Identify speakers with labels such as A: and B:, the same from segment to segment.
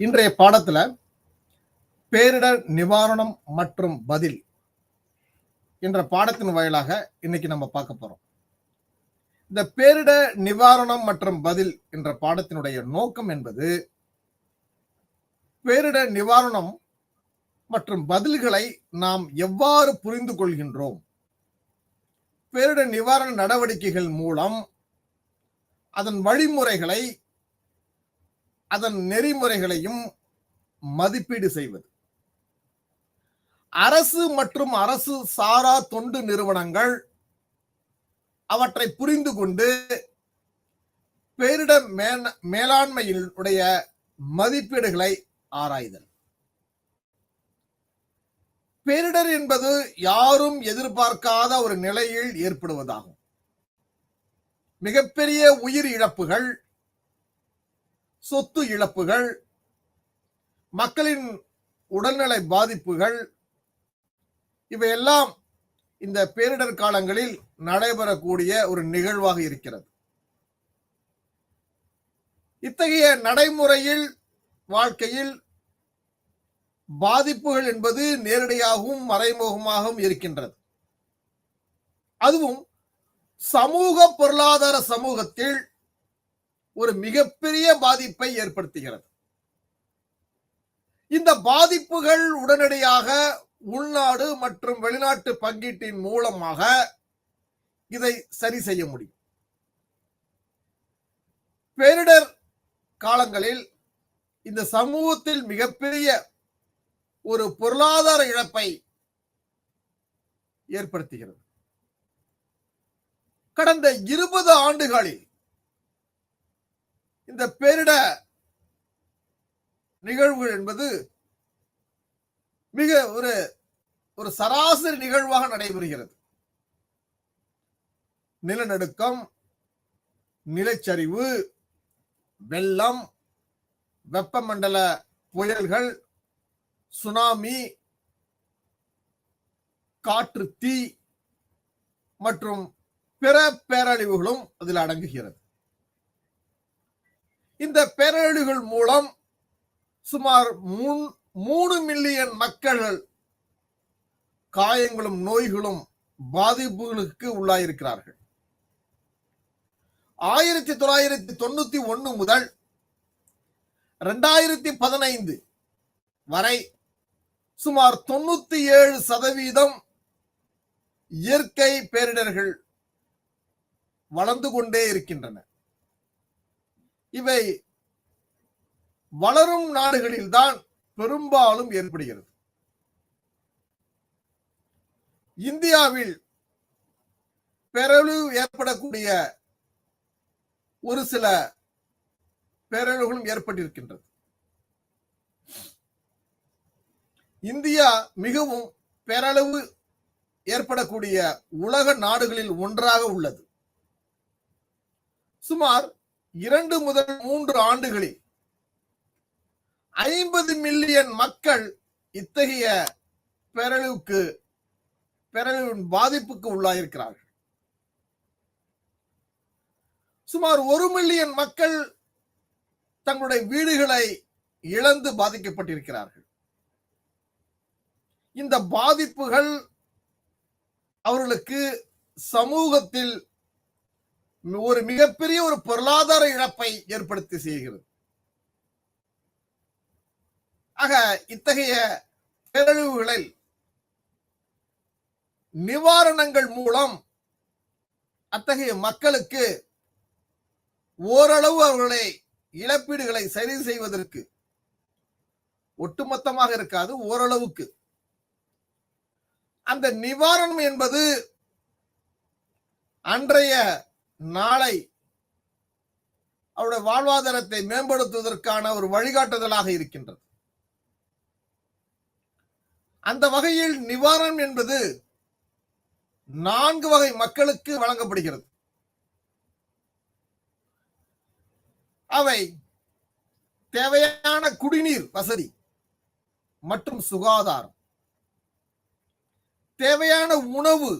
A: இன்றைய பாடத்துல பேரிடர் நிவாரணம் மற்றும் பதில் என்ற பாடத்தின் வாயிலாக இன்னைக்கு நம்ம பார்க்க போறோம். இந்த பேரிடர் நிவாரணம் மற்றும் பதில் என்ற பாடத்தினுடைய நோக்கம் என்பது பேரிடர் நிவாரணம் மற்றும் பதில்களை நாம் எவ்வாறு புரிந்து கொள்கின்றோம், பேரிடர் நிவாரண நடவடிக்கைகள் மூலம் அதன் வழிமுறைகளை அதன் நெறிமுறைகளையும் மதிப்பீடு செய்வது. அரசு மற்றும் அரசு சாரா தொண்டு நிறுவனங்கள் அவற்றை புரிந்து கொண்டு பேரிடர் மேலாண்மையினுடைய மதிப்பீடுகளை ஆராய்தல். பேரிடர் என்பது யாரும் எதிர்பார்க்காத ஒரு நிலையில் ஏற்படுவதாகும். மிகப்பெரிய உயிர் இழப்புகள், சொத்து இழப்புகள், மக்களின் உடல்நல பாதிப்புகள் இவையெல்லாம் இந்த பேரிடர் காலங்களில் நடைபெறக்கூடிய ஒரு நிகழ்வாக இருக்கிறது. இத்தகைய நடைமுறையில் வாழ்க்கையில் பாதிப்புகள் என்பது நேரடியாகவும் மறைமுகமாகவும் இருக்கின்றது. அதுவும் சமூக பொருளாதார சமூகத்தில் ஒரு மிகப்பெரிய பாதிப்பை ஏற்படுத்துகிறது. இந்த பாதிப்புகள் உடனடியாக உள்நாடு மற்றும் வெளிநாட்டு பங்கீட்டின் மூலமாக இதை சரி செய்ய முடியும். பேரிடர் காலங்களில் இந்த சமூகத்தில் மிகப்பெரிய ஒரு பொருளாதார இழப்பை ஏற்படுத்துகிறது. கடந்த 20 ஆண்டுகளில் இந்த பேரிடர் நிகழ்வுகள் என்பது மிக ஒரு சராசரி நிகழ்வாக நடைபெறுகிறது. நிலநடுக்கம், நிலச்சரிவு, வெள்ளம், வெப்பமண்டல புயல்கள், சுனாமி, காற்று தீ மற்றும் பிற பேரழிவுகளும் அதில் அடங்குகிறது. இந்த பேரழிவுகள் மூலம் சுமார் 3 மில்லியன் மக்கள் காயங்களும் நோய்களும் பாதிப்புகளுக்கு உள்ளாயிருக்கிறார்கள். 1991 முதல் 2015 வரை சுமார் 97% இயற்கை பேரிடர்கள் வளர்ந்து கொண்டே இருக்கின்றன. இவை வளரும் நாடுகளில்தான் பெரும்பாலும் ஏற்படுகிறது. இந்தியாவில் பேரழிவு ஏற்படக்கூடிய ஒரு சில பேரழிவுகளும் ஏற்பட்டிருக்கின்றது. இந்தியா மிகவும் பேரழிவு ஏற்படக்கூடிய உலக நாடுகளில் ஒன்றாக உள்ளது. சுமார் 2 முதல் 3 ஆண்டுகளில் 50 மில்லியன் மக்கள் இத்தகைய பேரழிவின் பாதிப்புக்கு உள்ளாயிருக்கிறார்கள். சுமார் 1 மில்லியன் மக்கள் தங்களுடைய வீடுகளை இழந்து பாதிக்கப்பட்டிருக்கிறார்கள். இந்த பாதிப்புகள் அவர்களுக்கு சமூகத்தில் ஒரு மிகப்பெரிய ஒரு பொருளாதார இழப்பை ஏற்படுத்தி செய்கிறது. ஆக இத்தகைய பேரழிவுகளில் நிவாரணங்கள் மூலம் அத்தகைய மக்களுக்கு ஓரளவு அவர்களை இழப்பீடுகளை சரி செய்வதற்கு, ஒட்டுமொத்தமாக இருக்காது, ஓரளவுக்கு அந்த நிவாரணம் என்பது அன்றைய நாளை அவருடைய வாழ்வாதாரத்தை மேம்படுத்துவதற்கான ஒரு வழிகாட்டுதலாக இருக்கின்றது. அந்த வகையில் நிவாரணம் என்பது 4 வகை மக்களுக்கு வழங்கப்படுகிறது. அவை தேவையான குடிநீர் வசதி மற்றும் சுகாதாரம், தேவையான உணவு,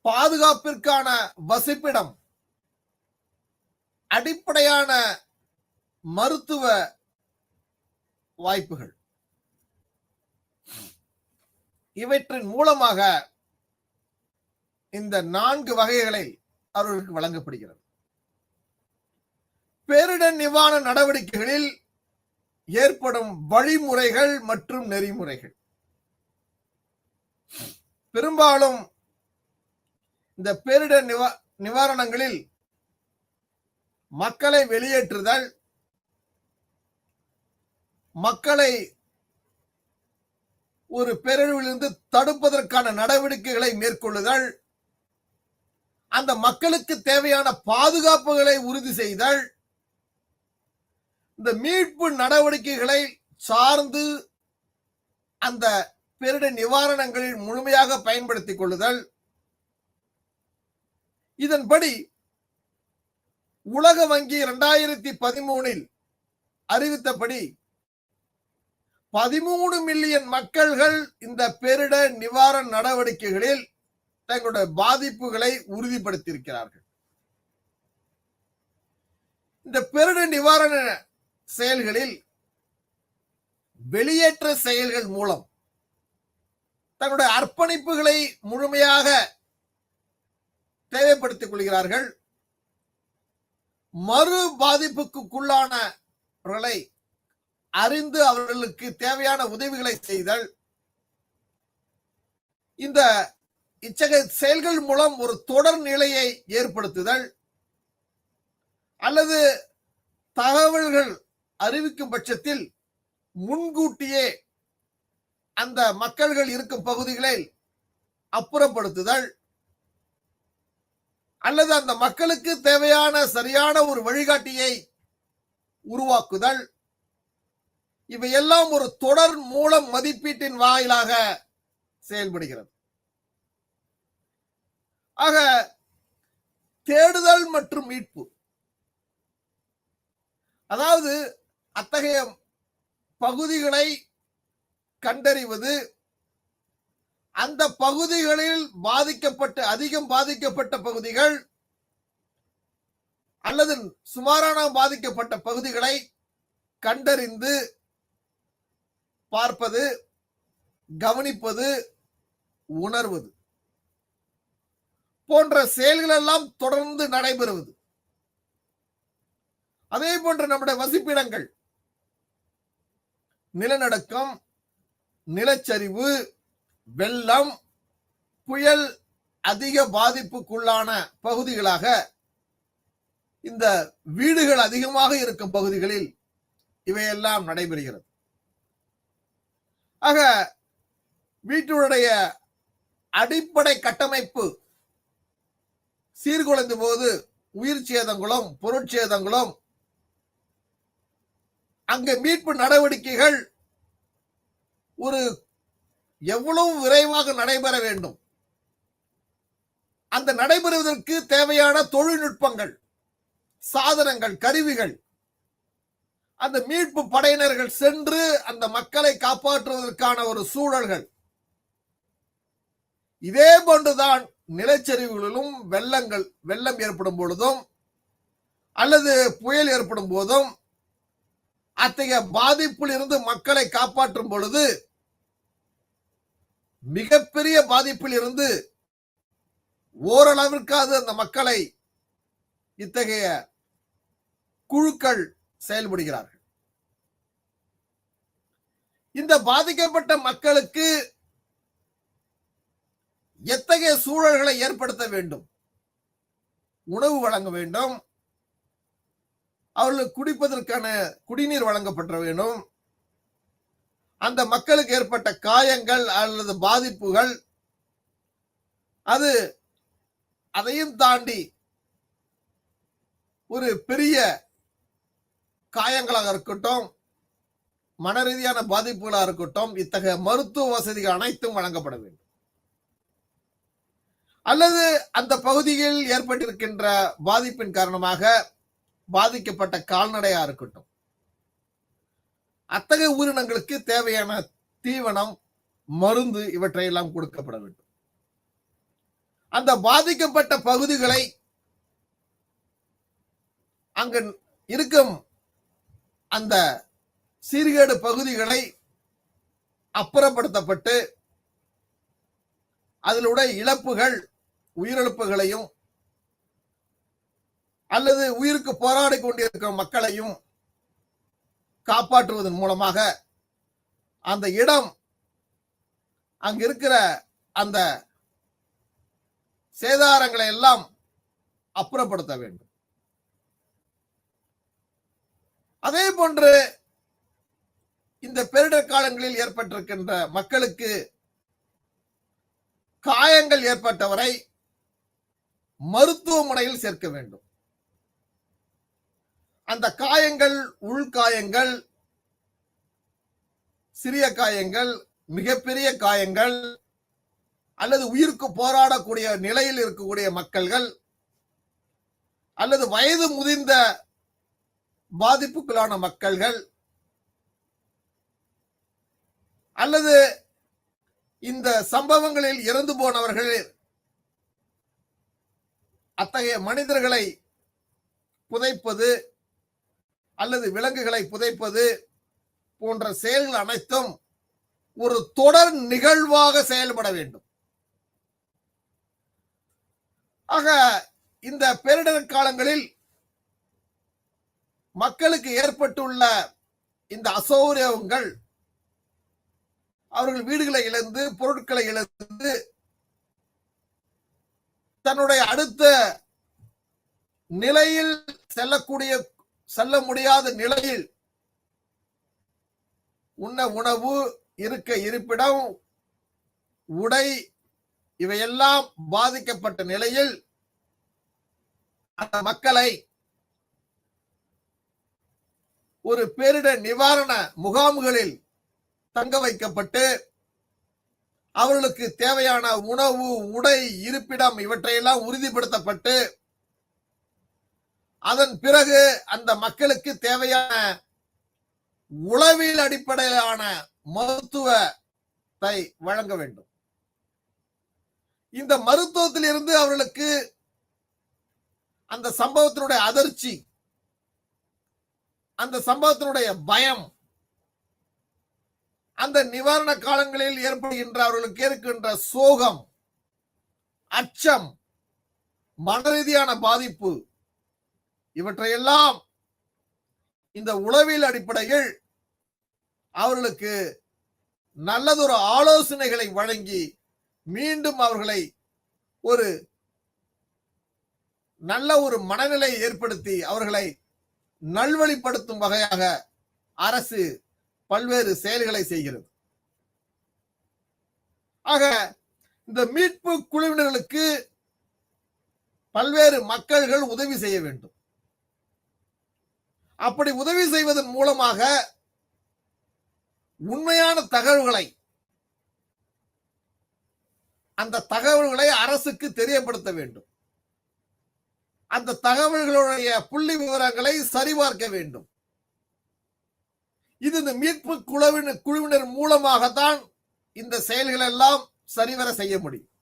A: பாதுகாப்பிற்கான வசிப்பிடம், அடிப்படையான மருத்துவ வாய்ப்புகள் இவற்றின் மூலமாக இந்த 4 வகைகளை அவர்களுக்கு வழங்கப்படுகிறது. பேரிடர் நிவாரண நடவடிக்கைகளில் ஏற்படும் வழிமுறைகள் மற்றும் நெறிமுறைகள். பெரும்பாலும் இந்த பேரிடர் நிவாரணங்களில் மக்களை வெளியேற்றுதல், மக்களை ஒரு பேரழிவிலிருந்து தடுப்பதற்கான நடவடிக்கைகளை மேற்கொள்ளுதல், அந்த மக்களுக்கு தேவையான பாதுகாப்புகளை உறுதி செய்தல், இந்த மீட்பு நடவடிக்கைகளை சார்ந்து அந்த பேரிடர் நிவாரணங்களில் முழுமையாக பயன்படுத்திக் கொள்ளுதல். இதன்படி உலக வங்கி 2013 அறிவித்தபடி 13 மில்லியன் மக்கள்கள் இந்த பேரிடர் நிவாரண நடவடிக்கைகளில் தங்களுடைய பாதிப்புகளை உறுதிப்படுத்தியிருக்கிறார்கள். இந்த பேரிடர் நிவாரண செயல்களில் வெளியேற்ற செயல்கள் மூலம் தங்களுடைய அர்ப்பணிப்புகளை முழுமையாக தேவைப்படுத்திக் கொள்கிறார்கள். மறு பாதிப்புக்குள்ளானவர்களை அறிந்து அவர்களுக்கு தேவையான உதவிகளை செய்தல், இந்த இத்தகைய செயல்கள் மூலம் ஒரு தொடர் நிலையை ஏற்படுத்துதல் அல்லது தகவல்கள் அறிவிக்கும் பட்சத்தில் முன்கூட்டியே அந்த மக்கள்கள் இருக்கும் பகுதிகளை அப்புறப்படுத்துதல் அல்லது அந்த மக்களுக்கு தேவையான சரியான ஒரு வழிகாட்டியை உருவாக்குதல், இவையெல்லாம் ஒரு தொடர் மூலம் மதிப்பீட்டின் வாயிலாக செயல்படுகிறது. ஆக தேடுதல் மற்றும் மீட்பு, அதாவது அத்தகைய பகுதிகளை கண்டறிவது, அந்த பகுதிகளில் அதிகம் பாதிக்கப்பட்ட பகுதிகள் அல்லது சுமாரான பாதிக்கப்பட்ட பகுதிகளை கண்டறிந்து பார்ப்பது, கவனிப்பது, உணர்வது போன்ற செயல்கள் எல்லாம் தொடர்ந்து நடைபெறுவது. அதே போன்று நம்முடைய வசிப்பிடங்கள், நிலநடுக்கம், நிலச்சரிவு, வெள்ளம், புயல் அதிக பாதிப்புக்குள்ளான பகுதிகளாக இந்த வீடுகள் அதிகமாக இருக்கும் பகுதிகளில் இவையெல்லாம் நடைபெறுகிறது. ஆக வீட்டுடைய அடிப்படை கட்டமைப்பு சீர்குலைந்த போது உயிர் சேதங்களும் பொருட்சேதங்களும், அங்கு மீட்பு நடவடிக்கைகள் ஒரு எவ்வளவு விரைவாக நடைபெற வேண்டும், அந்த நடைபெறுவதற்கு தேவையான தொழில்நுட்பங்கள், சாதனங்கள், கருவிகள், அந்த மீட்பு படையினர்கள் சென்று அந்த மக்களை காப்பாற்றுவதற்கான ஒரு சூழல்கள், இதே போன்றுதான் நிலச்சரிவுகளிலும் வெள்ளம் ஏற்படும் பொழுதும் அல்லது புயல் ஏற்படும் போதும் அத்தகைய பாதிப்பில் இருந்து மக்களை காப்பாற்றும் பொழுது மிகப்பெரிய பாதிப்பில் இருந்து ஓரளவிற்காவது அந்த மக்களை இத்தகைய குழுக்கள் செயல்படுகிறார்கள். இந்த பாதிக்கப்பட்ட மக்களுக்கு எத்தகைய சூழல்களை ஏற்படுத்த வேண்டும், உணவு வழங்க வேண்டும், அவர்களுக்கு குடிப்பதற்கான குடிநீர் வழங்கப்பட வேண்டும், அந்த மக்களுக்கு ஏற்பட்ட காயங்கள் அல்லது பாதிப்புகள், அதையும் தாண்டி ஒரு பெரிய காயங்களாக இருக்கட்டும், மன ரீதியான பாதிப்புகளாக இருக்கட்டும், இத்தகைய மருத்துவ வசதிகள் அனைத்தும் வழங்கப்பட வேண்டும். அல்லது அந்த பகுதியில் ஏற்பட்டிருக்கின்ற பாதிப்பின் காரணமாக பாதிக்கப்பட்ட கால்நடையா இருக்கட்டும், அத்தகைய உயிரினங்களுக்கு தேவையான தீவனம், மருந்து இவற்றையெல்லாம் கொடுக்கப்பட வேண்டும். அந்த பாதிக்கப்பட்ட பகுதிகளை அங்கு இருக்கும் அந்த சீர்கேடு பகுதிகளை அப்புறப்படுத்தப்பட்டு அதிலுடைய இழப்புகள், உயிரிழப்புகளையும் அல்லது உயிருக்கு போராடி கொண்டிருக்கிற மக்களையும் காப்பாற்றுவதன் மூலமாக அந்த இடம், அங்க இருக்கிற அந்த சேதாரங்களை எல்லாம் அப்புறப்படுத்த வேண்டும். அதே போன்று இந்த பேரிடர் காலங்களில் ஏற்பட்டிருக்கின்ற மக்களுக்கு காயங்கள் ஏற்பட்டவரை மருத்துவமனையில் சேர்க்க வேண்டும். அந்த காயங்கள், உள்காயங்கள், சிறிய காயங்கள், மிகப்பெரிய காயங்கள் அல்லது உயிருக்கு போராடக்கூடிய நிலையில் இருக்கக்கூடிய மக்கள்கள் அல்லது வயது முதிர்ந்த பாதிப்புக்குள்ளான மக்கள்கள் அல்லது இந்த சம்பவங்களில் இறந்து போனவர்கள், அத்தகைய மனிதர்களை புதைப்பது அல்லது விலங்குகளை புதைப்பது போன்ற செயல்கள் அனைத்தும் ஒரு தொடர் நிகழ்வாக செயல்பட வேண்டும். ஆக இந்த பேரிடர் காலங்களில் மக்களுக்கு ஏற்பட்டுள்ள இந்த அசௌகரியங்கள், அவர்கள் வீடுகளை இழந்து, பொருட்களை இழந்து, தன்னுடைய அடுத்த நிலையில் செல்ல முடியாத நிலையில் உண்ண உணவு, இருக்க இருப்பிடம், உடை இவையெல்லாம் பாதிக்கப்பட்ட நிலையில் அந்த மக்களை ஒரு பேரிடர் நிவாரண முகாம்களில் தங்க வைக்கப்பட்டு அவர்களுக்கு தேவையான உணவு, உடை, இருப்பிடம் இவற்றையெல்லாம் உறுதிப்படுத்தப்பட்டு அதன் பிறகு அந்த மக்களுக்கு தேவையான உளவியல் அடிப்படையிலான மருத்துவத்தை வழங்க வேண்டும். இந்த மருத்துவத்தில் இருந்து அவர்களுக்கு அந்த சம்பவத்தினுடைய அதிர்ச்சி, அந்த சம்பவத்தினுடைய பயம், அந்த நிவாரண காலங்களில் ஏற்படுகின்ற அவர்களுக்கு இருக்கின்ற சோகம், அச்சம், மன ரீதியான பாதிப்பு இவற்றையெல்லாம் இந்த உளவியல் அடிப்படையில் அவர்களுக்கு நல்லதொரு ஆலோசனைகளை வழங்கி மீண்டும் அவர்களை ஒரு நல்ல ஒரு மனநிலை ஏற்படுத்தி அவர்களை நல்வழிப்படுத்தும் வகையாக அரசு பல்வேறு செயல்களை செய்கிறது. ஆக இந்த மீட்பு குழுவினர்களுக்கு பல்வேறு மக்கள்கள் உதவி செய்ய வேண்டும். அப்படி உதவி செய்வதன் மூலமாக உண்மையான தகவல்களை, அந்த தகவல்களை அரசுக்கு தெரியப்படுத்த வேண்டும். அந்த தகவல்களுடைய புள்ளி விவரங்களை சரிபார்க்க வேண்டும். இது இந்த மீட்பு குழுவினர் மூலமாகத்தான் இந்த செயல்கள் எல்லாம் சரிவர செய்ய முடியும்.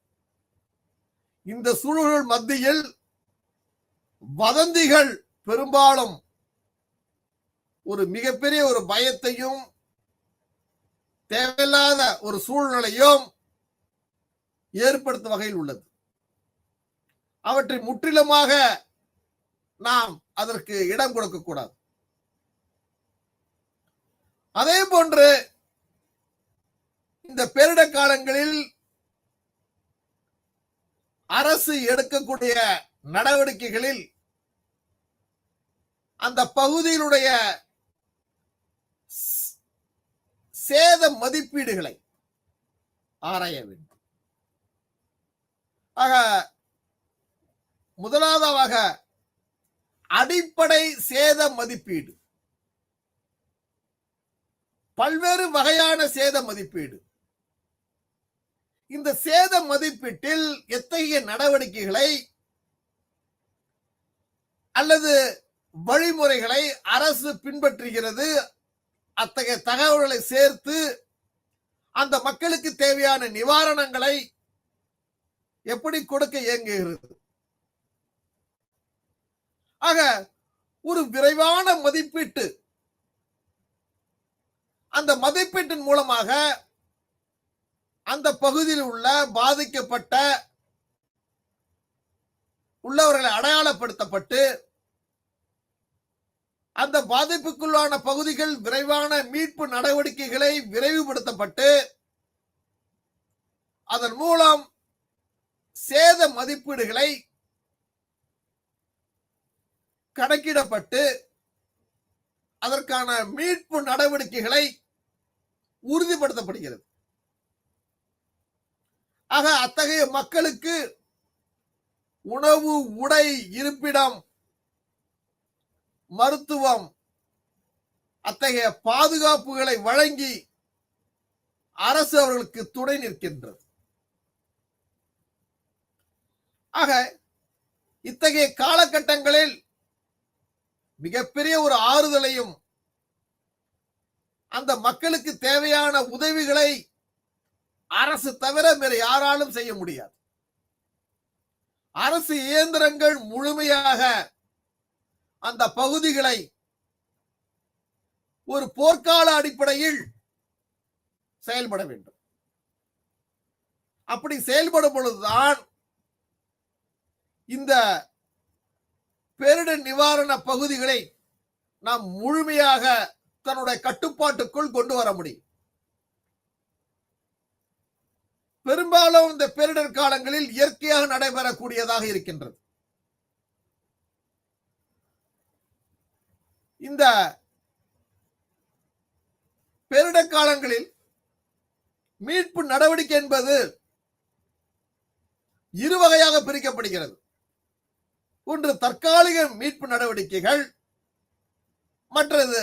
A: இந்த சூழல்கள் மத்தியில் வதந்திகள் பெரும்பாலும் ஒரு மிகப்பெரிய ஒரு பயத்தையும் தேவையில்லாத ஒரு சூழ்நிலையும் ஏற்படுத்தும் வகையில் உள்ளது. அவற்றை முற்றிலுமாக நாம் அதற்கு இடம் கொடுக்க கூடாது. அதே போன்று இந்த பேரிடர் காலங்களில் அரசு எடுக்கக்கூடிய நடவடிக்கைகளில் அந்த பகுதியிலுடைய சேத மதிப்பீடுகளை ஆராய வேண்டும். ஆக முதலாவதாக அடிப்படை சேத மதிப்பீடு, பல்வேறு வகையான சேத மதிப்பீடு. இந்த சேத மதிப்பீட்டில் எத்தகைய நடவடிக்கைகளை அல்லது வழிமுறைகளை அரசு பின்பற்றுகிறது, அத்தகைய தகவல்களை சேர்த்து அந்த மக்களுக்கு தேவையான நிவாரணங்களை எப்படி கொடுக்க இயங்குகிறது. ஆக ஒரு விரைவான மதிப்பீட்டு அந்த மதிப்பீட்டின் மூலமாக அந்த பகுதியில் உள்ள பாதிக்கப்பட்ட உள்ளவர்களை அடையாளப்படுத்தப்பட்டு அந்த பாதிப்புக்குள்ளான பகுதிகள் விரைவான மீட்பு நடவடிக்கைகளை விரைவுபடுத்தப்பட்டு அதன் மூலம் சேத மதிப்பீடுகளை கணக்கிடப்பட்டு அதற்கான மீட்பு நடவடிக்கைகளை உறுதிப்படுத்தப்படுகிறது. ஆக அத்தகைய மக்களுக்கு உணவு, உடை, இருப்பிடம், மருத்துவம் அத்தகைய பாதுகாப்புகளை வழங்கி அரசு அவர்களுக்கு துணை நிற்கின்றது. ஆக இத்தகைய காலகட்டங்களில் மிகப்பெரிய ஒரு ஆறுதலையும் அந்த மக்களுக்கு தேவையான உதவிகளை அரசு தவிர வேறு யாராலும் செய்ய முடியாது. அரசு இயந்திரங்கள் முழுமையாக அந்த பகுதிகளை ஒரு போர்க்கால அடிப்படையில் செயல்பட வேண்டும். அப்படி செயல்படும் பொழுதுதான் இந்த பேரிடர் நிவாரண பகுதிகளை நாம் முழுமையாக தன்னுடைய கட்டுப்பாட்டுக்குள் கொண்டு வர முடியும். பெரும்பாலும் இந்த பேரிடர் காலங்களில் இயற்கையாக நடைபெறக்கூடியதாக இருக்கின்றது. இந்த பேரிடர் காலங்களில் மீட்பு நடவடிக்கை என்பது இரு வகையாக பிரிக்கப்படுகிறது. ஒன்று தற்காலிக மீட்பு நடவடிக்கைகள், மற்றது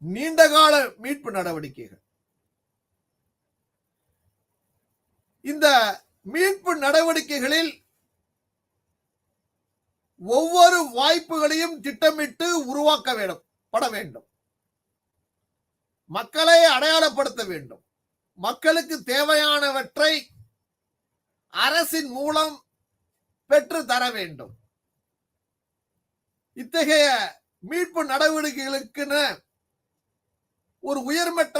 A: நீண்டகால மீட்பு நடவடிக்கைகள். இந்த மீட்பு நடவடிக்கைகளில் ஒவ்வொரு வாய்ப்புகளையும் திட்டமிட்டு உருவாக்க வேண்டும். மக்களை அடையாளப்படுத்த வேண்டும். மக்களுக்கு தேவையானவற்றை அரசின் மூலம் பெற்று தர வேண்டும். இத்தகைய மீட்பு நடவடிக்கைகளுக்கென ஒரு உயர்மட்ட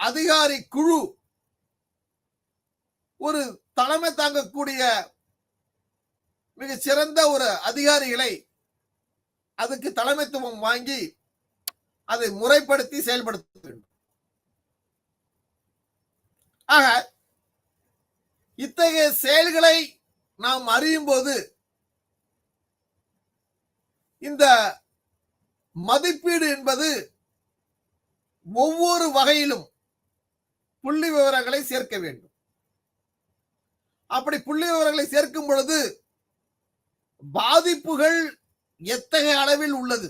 A: அதிகாரி குழு, ஒரு தலைமை தாங்கக்கூடிய மிக சிறந்த ஒரு அதிகாரிகளை அதுக்கு தலைமைத்துவம் வாங்கி அதை முறைப்படுத்தி செயல்படுத்த வேண்டும். ஆக இத்தகைய செயல்களை நாம் அறியும் போது இந்த மதிப்பீடு என்பது ஒவ்வொரு வகையிலும் புள்ளி விவரங்களை சேர்க்க வேண்டும். அப்படி புள்ளி விவரங்களை சேர்க்கும் பொழுது பாதிப்புகள் எத்தகைய அளவில் உள்ளது,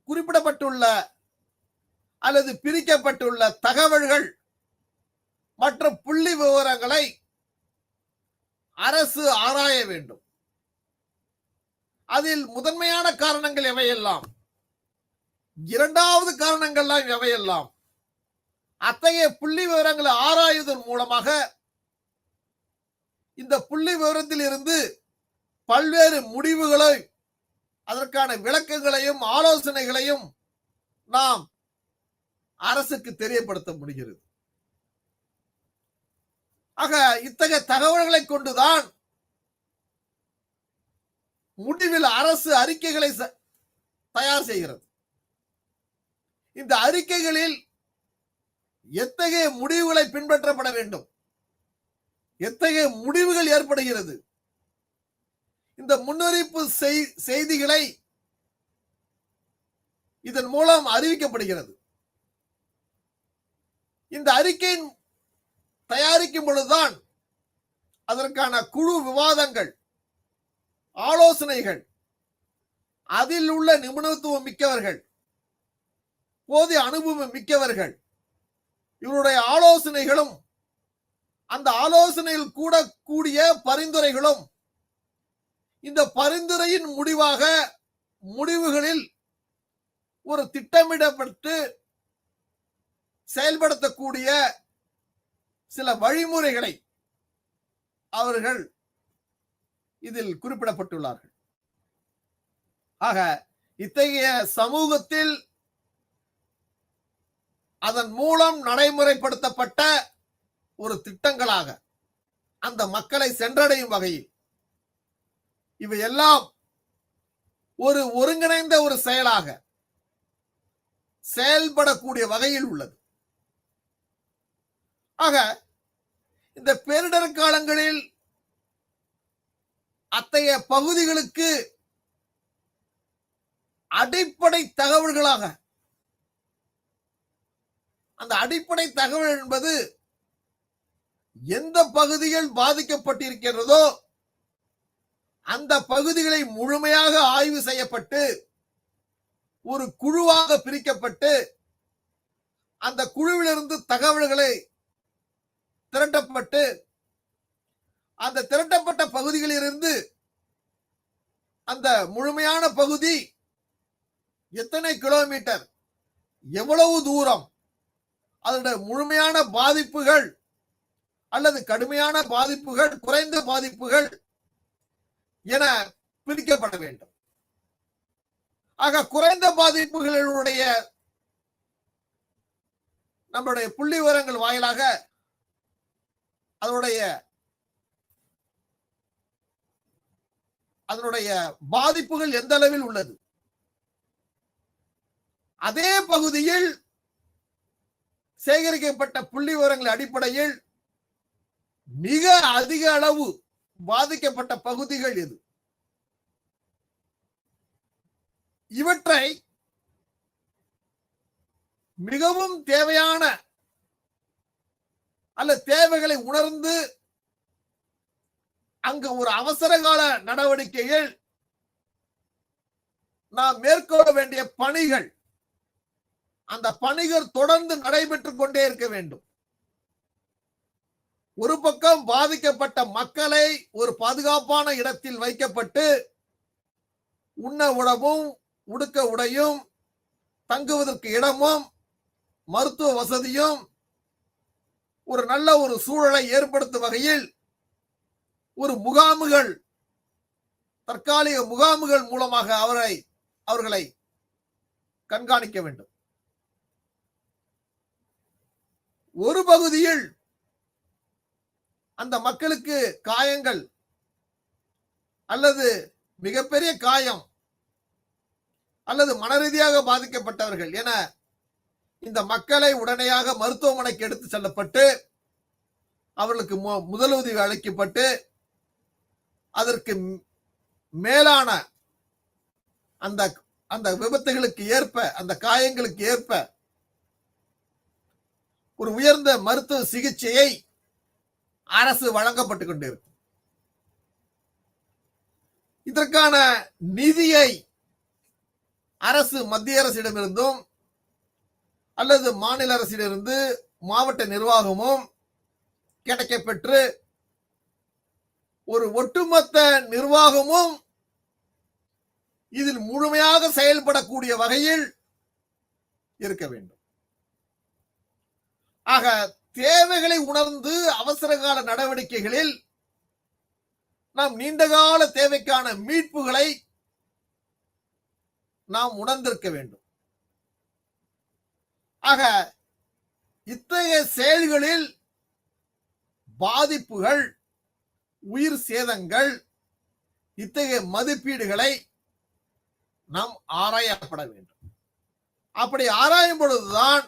A: குறிப்பிடப்பட்டுள்ள அல்லது பிரிக்கப்பட்டுள்ள தகவல்கள் மற்றும் புள்ளி விவரங்களை அரசு ஆராய வேண்டும். அதில் முதன்மையான காரணங்கள் எவையெல்லாம், இரண்டாவது காரணங்கள்லாம் எவையெல்லாம், அத்தகைய புள்ளி விவரங்களை ஆராய்வதன் மூலமாக இந்த புள்ளி விவரத்தில் இருந்து பல்வேறு முடிவுகளை, அதற்கான விளக்கங்களையும் ஆலோசனைகளையும் நாம் அரசுக்கு தெரியப்படுத்த முடிகிறது. ஆக இத்தகைய தகவல்களை கொண்டுதான் முடிவில் அரசு அறிக்கைகளை தயார் செய்கிறது. இந்த அறிக்கைகளில் எத்தகைய முடிவுகளை பின்பற்றப்பட வேண்டும், எத்தகைய முடிவுகள் ஏற்படுகிறது, இந்த முன்னறிவிப்பு செய்திகளை இதன் மூலம் அறிவிக்கப்படுகிறது. இந்த அறிக்கையின் தயாரிக்கும் பொழுதுதான் அதற்கான குழு விவாதங்கள், ஆலோசனைகள், அதில் உள்ள நிபுணத்துவம் மிக்கவர்கள், போதிய அனுபவம் மிக்கவர்கள், இவருடைய ஆலோசனைகளும் அந்த ஆலோசனையில் கூடிய பரிந்துரைகளும் இந்த பரிந்துரையின் முடிவுகளில் ஒரு திட்டமிடப்பட்டு செயல்படுத்தக்கூடிய சில வழிமுறைகளை அவர்கள் இதில் குறிப்பிடப்பட்டுள்ளார்கள். ஆக இத்தகைய சமூகத்தில் அதன் மூலம் நடைமுறைப்படுத்தப்பட்ட ஒரு திட்டங்களாக அந்த மக்களை சென்றடையும் வகையில் இவையெல்லாம் ஒரு ஒருங்கிணைந்த ஒரு செயலாக செயல்படக்கூடிய வகையில் உள்ளது. ஆக இந்த பேரிடர் காலங்களில் அத்தகைய பகுதிகளுக்கு அடிப்படை தகவல்களாக, அந்த அடிப்படை தகவல் என்பது எந்த பகுதிகள் பாதிக்கப்பட்டிருக்கிறதோ அந்த பகுதிகளை முழுமையாக ஆய்வு செய்யப்பட்டு ஒரு குழுவாக பிரிக்கப்பட்டு அந்த குழுவிலிருந்து தகவல்களை திரட்டப்பட்டு அந்த திரட்டப்பட்ட பகுதிகளிலிருந்து அந்த முழுமையான பகுதி எத்தனை கிலோமீட்டர், எவ்வளவு தூரம், அதனுடைய முழுமையான பாதிப்புகள் அல்லது கடுமையான பாதிப்புகள், குறைந்த பாதிப்புகள் என பிரிக்கப்பட வேண்டும். ஆக குறைந்த பாதிப்புகளுடைய நம்முடைய புள்ளி விவரங்கள் வாயிலாக அதனுடைய பாதிப்புகள் எந்த அளவில் உள்ளது, அதே பகுதியில் சேகரிக்கப்பட்ட புள்ளி விவரங்கள் அடிப்படையில் மிக அதிக அளவு பாதிக்கப்பட்ட பகுதிகள் எது, இவற்றை மிகவும் தேவையான அல்ல தேவைகளை உணர்ந்து அங்கு ஒரு அவசர கால நடவடிக்கைகள் நாம் மேற்கொள்ள வேண்டிய பணிகள், அந்த பணிகள் தொடர்ந்து நடைபெற்றுக் கொண்டே இருக்க வேண்டும். ஒரு பக்கம் பாதிக்கப்பட்ட மக்களை ஒரு பாதுகாப்பான இடத்தில் வைக்கப்பட்டு உண்ண உணவும், உடுக்க உடையும், தங்குவதற்கு இடமும், மருத்துவ வசதியும், ஒரு நல்ல ஒரு சூழலை ஏற்படுத்தும் வகையில் ஒரு முகாம்கள், தற்காலிக முகாம்கள் மூலமாக அவர்களை கண்காணிக்க வேண்டும். ஒரு பகுதியில் அந்த மக்களுக்கு காயங்கள் அல்லது மிகப்பெரிய காயம் அல்லது மனரீதியாக பாதிக்கப்பட்டவர்கள் என இந்த மக்களை உடனடியாக மருத்துவமனைக்கு எடுத்து செல்லப்பட்டு அவர்களுக்கு முதலுதவி அளிக்கப்பட்டு அதற்கு மேலான அந்த அந்த விபத்துகளுக்கு ஏற்ப, அந்த காயங்களுக்கு ஏற்ப ஒரு உயர்ந்த மருத்துவ சிகிச்சையை அரசு வழங்கப்பட்டுக் கொண்டிருக்கும். இதற்கான நிதியை அரசு மத்திய அரசிடமிருந்தும் அல்லது மாநில அரசிலிருந்து மாவட்ட நிர்வாகமும் கிடைக்கப்பெற்று ஒரு ஒட்டுமொத்த நிர்வாகமும் இதில் முழுமையாக செயல்படக்கூடிய வகையில் இருக்க வேண்டும். ஆக தேவைகளை உணர்ந்து அவசர கால நடவடிக்கைகளில் நாம் நீண்டகால தேவைக்கான மீட்புகளை நாம் உணர்ந்திருக்க வேண்டும். ஆக இத்தகைய செயல்களில் பாதிப்புகள், உயிர் சேதங்கள், இத்தகைய மதிப்பீடுகளை நாம் ஆராயப்பட வேண்டும். அப்படி ஆராயும் பொழுதுதான்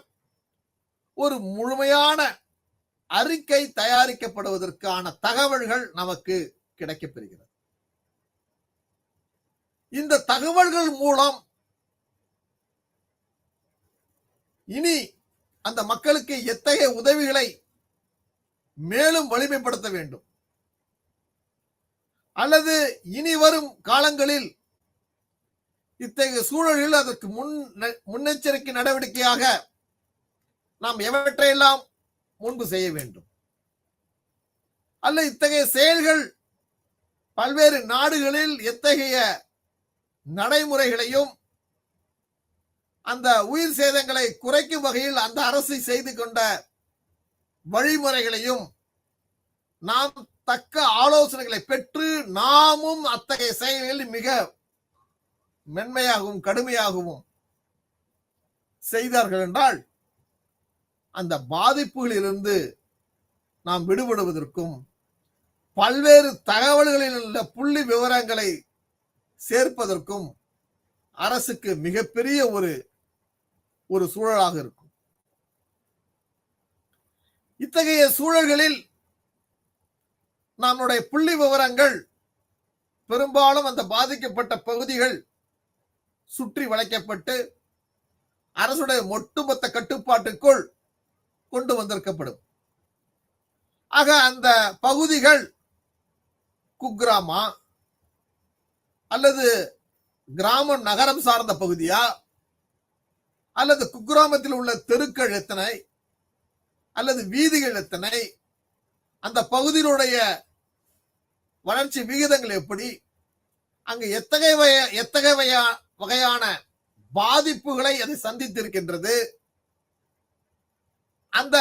A: ஒரு முழுமையான அறிக்கை தயாரிக்கப்படுவதற்கான தகவல்கள் நமக்கு கிடைக்கப்பெறுகிறது. இந்த தகவல்கள் மூலம் இனி அந்த மக்களுக்கு எத்தகைய உதவிகளை மேலும் வலிமைப்படுத்த வேண்டும் அல்லது இனி வரும் காலங்களில் இத்தகைய சூழலில் அதற்கு முன்னெச்சரிக்கை நடவடிக்கையாக நாம் எவற்றையெல்லாம் முன்பு செய்ய வேண்டும் அல்ல இத்தகைய செயல்கள் பல்வேறு நாடுகளில் எத்தகைய நடைமுறைகளையும் அந்த உயிர் சேதங்களை குறைக்கும் வகையில் அந்த அரசு செய்து கொண்ட வழிமுறைகளையும் நாம் தக்க ஆலோசனைகளை பெற்று நாமும் அத்தகைய செயல்களில் மிக மென்மையாகவும் கடுமையாகவும் செய்தார்கள் என்றால் அந்த பாதிப்புகளிலிருந்து நாம் விடுபடுவதற்கும் பல்வேறு தகவல்களில் உள்ள புள்ளி விவரங்களை சேர்ப்பதற்கும் அரசுக்கு மிகப்பெரிய ஒரு சூழலாக இருக்கும். இத்தகைய சூழல்களில் நம்முடைய புள்ளி விவரங்கள் பெரும்பாலும் அந்த பாதிக்கப்பட்ட பகுதிகள் சுற்றி வளைக்கப்பட்டு அரசுடைய ஒட்டுமொத்த கட்டுப்பாட்டுக்குள் கொண்டு வந்திருக்கப்படும். ஆக அந்த பகுதிகள் குக்கிராமா அல்லது கிராமம் நகரம் சார்ந்த பகுதியா அல்லது குக்கிராமத்தில் உள்ள தெருக்கள் எத்தனை அல்லது வீதிகள் எத்தனை, அந்த பகுதியினுடைய வளர்ச்சி விகிதங்கள் எப்படி, அங்கு எத்தகைய வகையான பாதிப்புகளை அது சந்தித்திருக்கின்றது, அந்த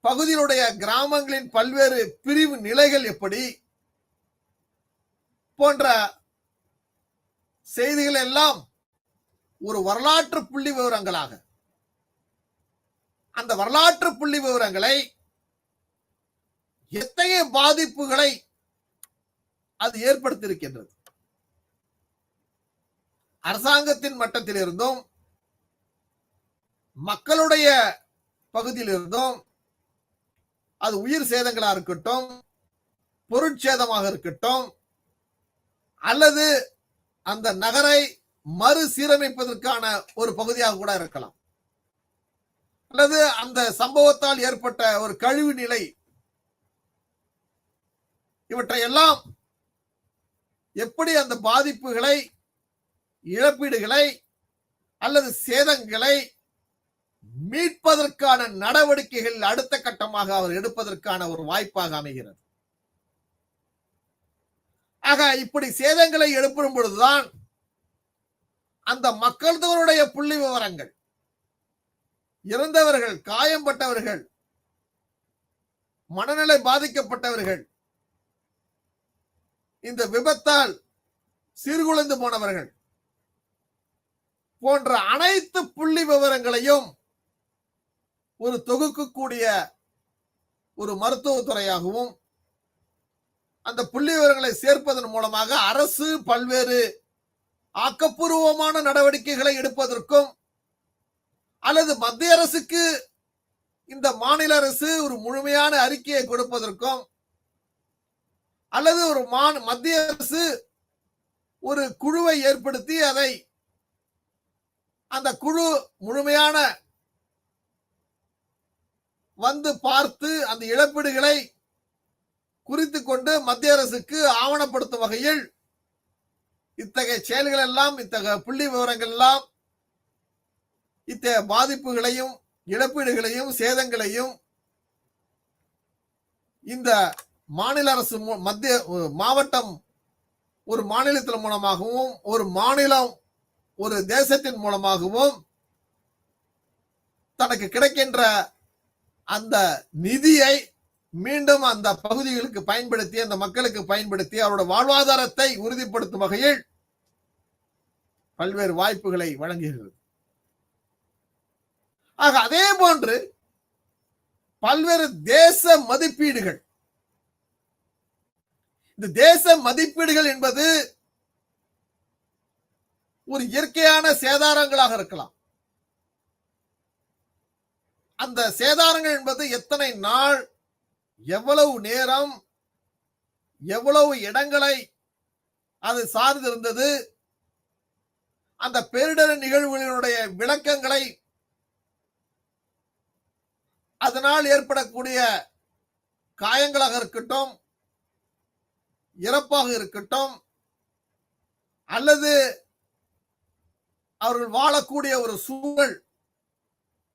A: பகுதியினுடைய கிராமங்களின் பல்வேறு பிரிவு நிலைகள் எப்படி போன்ற செய்திகள் எல்லாம் ஒரு வரலாற்று புள்ளி விவரங்களாக, அந்த வரலாற்று புள்ளி விவரங்களை எத்தகைய பாதிப்புகளை அது ஏற்படுத்தியிருக்கின்றது, அரசாங்கத்தின் மட்டத்தில் இருந்தும் மக்களுடைய பகுதியில் இருந்தும், அது உயிர் சேதங்களா இருக்கட்டும், பொருட்சேதமாக இருக்கட்டும், அல்லது அந்த நகரை மறுசீரமைப்பதற்கான ஒரு பகுதியாக கூட இருக்கலாம், அல்லது அந்த சம்பவத்தால் ஏற்பட்ட ஒரு கழிவு நிலை, இவற்றையெல்லாம் எப்படி அந்த பாதிப்புகளை, இழப்பீடுகளை அல்லது சேதங்களை மீட்பதற்கான நடவடிக்கைகள் அடுத்த கட்டமாக அவர் எடுப்பதற்கான ஒரு வாய்ப்பாக அமைகிறது. ஆக இப்படி சேதங்களை எழுப்பும் பொழுதுதான் அந்த மக்கள் தோருடைய புள்ளி விவரங்கள், இறந்தவர்கள், காயம்பட்டவர்கள், மனநிலை பாதிக்கப்பட்டவர்கள், இந்த விபத்தால் சீர்குலைந்து போனவர்கள் போன்ற அனைத்து புள்ளி விவரங்களையும் ஒரு தொகுக்கக்கூடிய ஒரு மருத்துவத்துறையாகவும், அந்த புள்ளி விவரங்களை சேர்ப்பதன் மூலமாக அரசு பல்வேறு ஆக்கப்பூர்வமான நடவடிக்கைகளை எடுப்பதற்கும், அல்லது மத்திய அரசுக்கு இந்த மாநில அரசு ஒரு முழுமையான அறிக்கையை கொடுப்பதற்கும், அல்லது ஒரு மத்திய அரசு ஒரு குழுவை ஏற்படுத்தி அதை அந்த குழு முழுமையான வந்து பார்த்து அந்த இழப்பீடுகளை குறித்து கொண்டு மத்திய அரசுக்கு ஆவணப்படுத்தும் வகையில் இத்தகைய செயல்கள் எல்லாம், இத்தகைய புள்ளி விவரங்கள் எல்லாம், இத்தகைய பாதிப்புகளையும் இழப்பீடுகளையும் சேதங்களையும் இந்த மாநில அரசு மத்திய மாவட்டம் ஒரு மாநிலத்தின் மூலமாகவும், ஒரு மாநிலம் ஒரு தேசத்தின் மூலமாகவும் தனக்கு கிடைக்கின்ற அந்த நிதியை மீண்டும் அந்த பகுதிகளுக்கு பயன்படுத்தி, அந்த மக்களுக்கு பயன்படுத்தி அவருடைய வாழ்வாதாரத்தை உறுதிப்படுத்தும் வகையில் பல்வேறு வாய்ப்புகளை வழங்குகிறது. ஆக அதே போன்று பல்வேறு தேச மதிப்பீடுகள், இந்த தேச மதிப்பீடுகள் என்பது ஒரு இயற்கையான சேதாரங்களாக இருக்கலாம். அந்த சேதாரங்கள் என்பது எத்தனை நாள், எவ்வளவு நேரம், எவ்வளவு இடங்களை அது சார்ந்திருந்தது, அந்த பேரிடர் நிகழ்வுகளுடைய விளக்கங்களை, அதனால் ஏற்படக்கூடிய காயங்களாக இருக்கட்டும், இறப்பாக இருக்கட்டும், அல்லது அவர்கள் வாழக்கூடிய ஒரு சூழல்,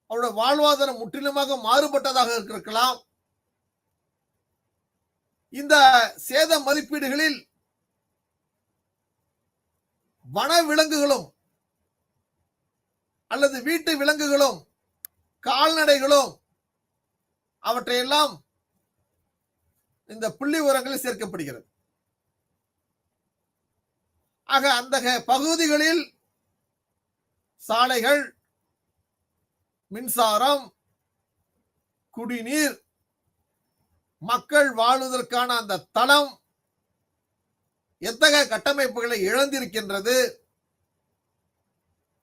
A: அவருடைய வாழ்வாதாரம் முற்றிலுமாக மாறுபட்டதாக இருக்கலாம். இந்த சேத மதிப்பீடுகளில் வன விலங்குகளும் அல்லது வீட்டு விலங்குகளும் கால்நடைகளும் அவற்றையெல்லாம் இந்த புள்ளி விவரங்களில் சேர்க்கப்படுகிறது. ஆக அந்த பகுதிகளில் சாலைகள், மின்சாரம், குடிநீர், மக்கள் வாழ்வதற்கான அந்த தளம் எத்தகைய கட்டமைப்புகளை இழந்திருக்கின்றது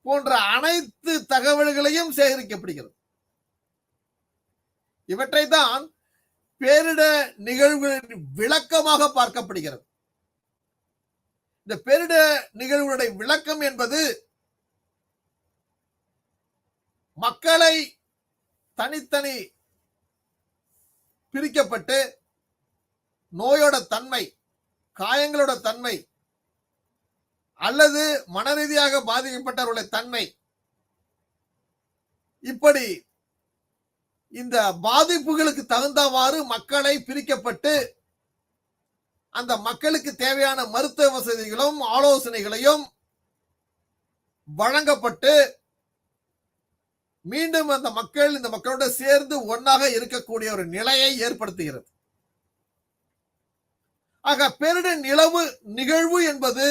A: போன்ற அனைத்து தகவல்களையும் சேகரிக்கப்படுகிறது. இவற்றை தான் பேரிடர் நிகழ்வுகளின் விளக்கமாக பார்க்கப்படுகிறது. இந்த பேரிடர் நிகழ்வுகளுடைய விளக்கம் என்பது மக்களை தனித்தனி பிரிக்கப்பட்டு நோயோட தன்மை, காயங்களோட தன்மை அல்லது மனரீதியாக பாதிக்கப்பட்டவர்களுடைய தன்மை, இப்படி இந்த பாதிப்புகளுக்கு தகுந்தவாறு மக்களை பிரிக்கப்பட்டு அந்த மக்களுக்கு தேவையான மருத்துவ வசதிகளும் ஆலோசனைகளையும் வழங்கப்பட்டு மீண்டும் அந்த மக்கள் இந்த மக்களோட சேர்ந்து ஒன்றாக இருக்கக்கூடிய ஒரு நிலையை ஏற்படுத்துகிறது. ஆக பேரிடர் நிகழ்வு என்பது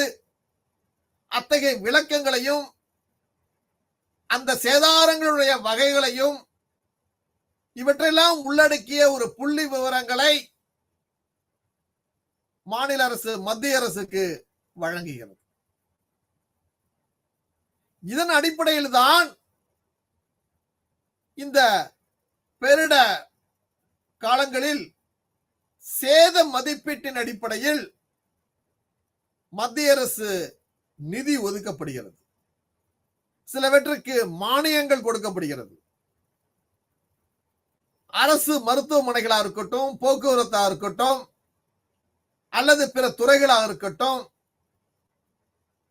A: அத்தகைய விளக்கங்களையும் அந்த சேதாரங்களுடைய வகைகளையும் இவற்றெல்லாம் உள்ளடக்கிய ஒரு புள்ளி விவரங்களை மாநில அரசு மத்திய அரசுக்கு வழங்குகிறது. இதன் அடிப்படையில் தான் இந்த பேரிடர் காலங்களில் சேத மதிப்பீட்டின் அடிப்படையில் மத்திய அரசு நிதி ஒதுக்கப்படுகிறது. சிலவற்றுக்கு மானியங்கள் கொடுக்கப்படுகிறது. அரசு மருத்துவமனைகளாக இருக்கட்டும், போக்குவரத்தாக இருக்கட்டும், அல்லது பிற துறைகளாக இருக்கட்டும்,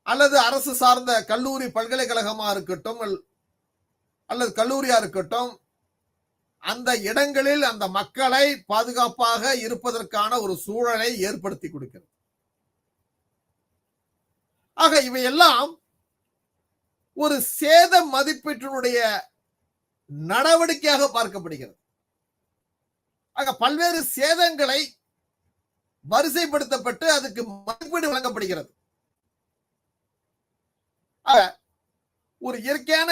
A: அல்லது அரசு சார்ந்த கல்லூரி பல்கலைக்கழகமாக இருக்கட்டும், அல்லது கல்லூரியா இருக்கட்டும், அந்த இடங்களில் அந்த மக்களை பாதுகாப்பாக இருப்பதற்கான ஒரு சூழலை ஏற்படுத்தி கொடுக்கிறது. ஆக இவையெல்லாம் ஒரு சேத மதிப்பீட்டினுடைய நடவடிக்கையாக பார்க்கப்படுகிறது. ஆக பல்வேறு சேதங்களை வரிசைப்படுத்தப்பட்டு அதுக்கு மதிப்பீடு வழங்கப்படுகிறது. ஒரு இயற்கையான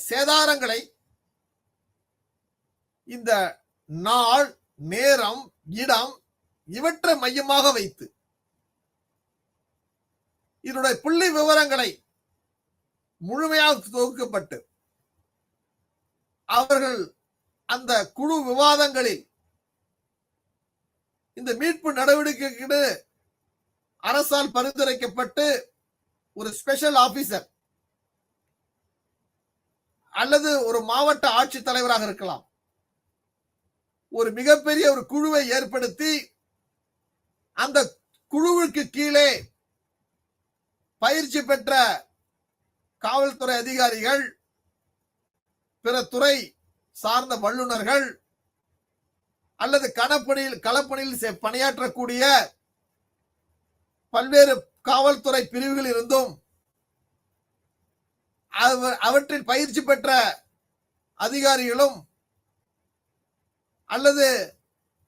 A: சேதாரங்களை இந்த நாள், நேரம், இடம் இவற்றை மையமாக வைத்து இதனுடைய புள்ளி விவரங்களை முழுமையாக தொகுக்கப்பட்டு அவர்கள் அந்த குழு விவாதங்களில் இந்த மீட்பு நடவடிக்கைக்கு அரசால் பரிந்துரைக்கப்பட்டு ஒரு ஸ்பெஷல் ஆபீசர் அல்லது ஒரு மாவட்ட ஆட்சித் தலைவராக இருக்கலாம், ஒரு மிகப்பெரிய ஒரு குழுவை ஏற்படுத்தி அந்த குழுவுக்கு கீழே பயிற்சி பெற்ற காவல்துறை அதிகாரிகள், பிற துறை சார்ந்த வல்லுநர்கள் அல்லது களப்பணியில் பணியாற்றக்கூடிய பல்வேறு காவல்துறை பிரிவுகள் இருந்தும் அவற்றில் பயிற்சி பெற்ற அதிகாரிகளும் அல்லது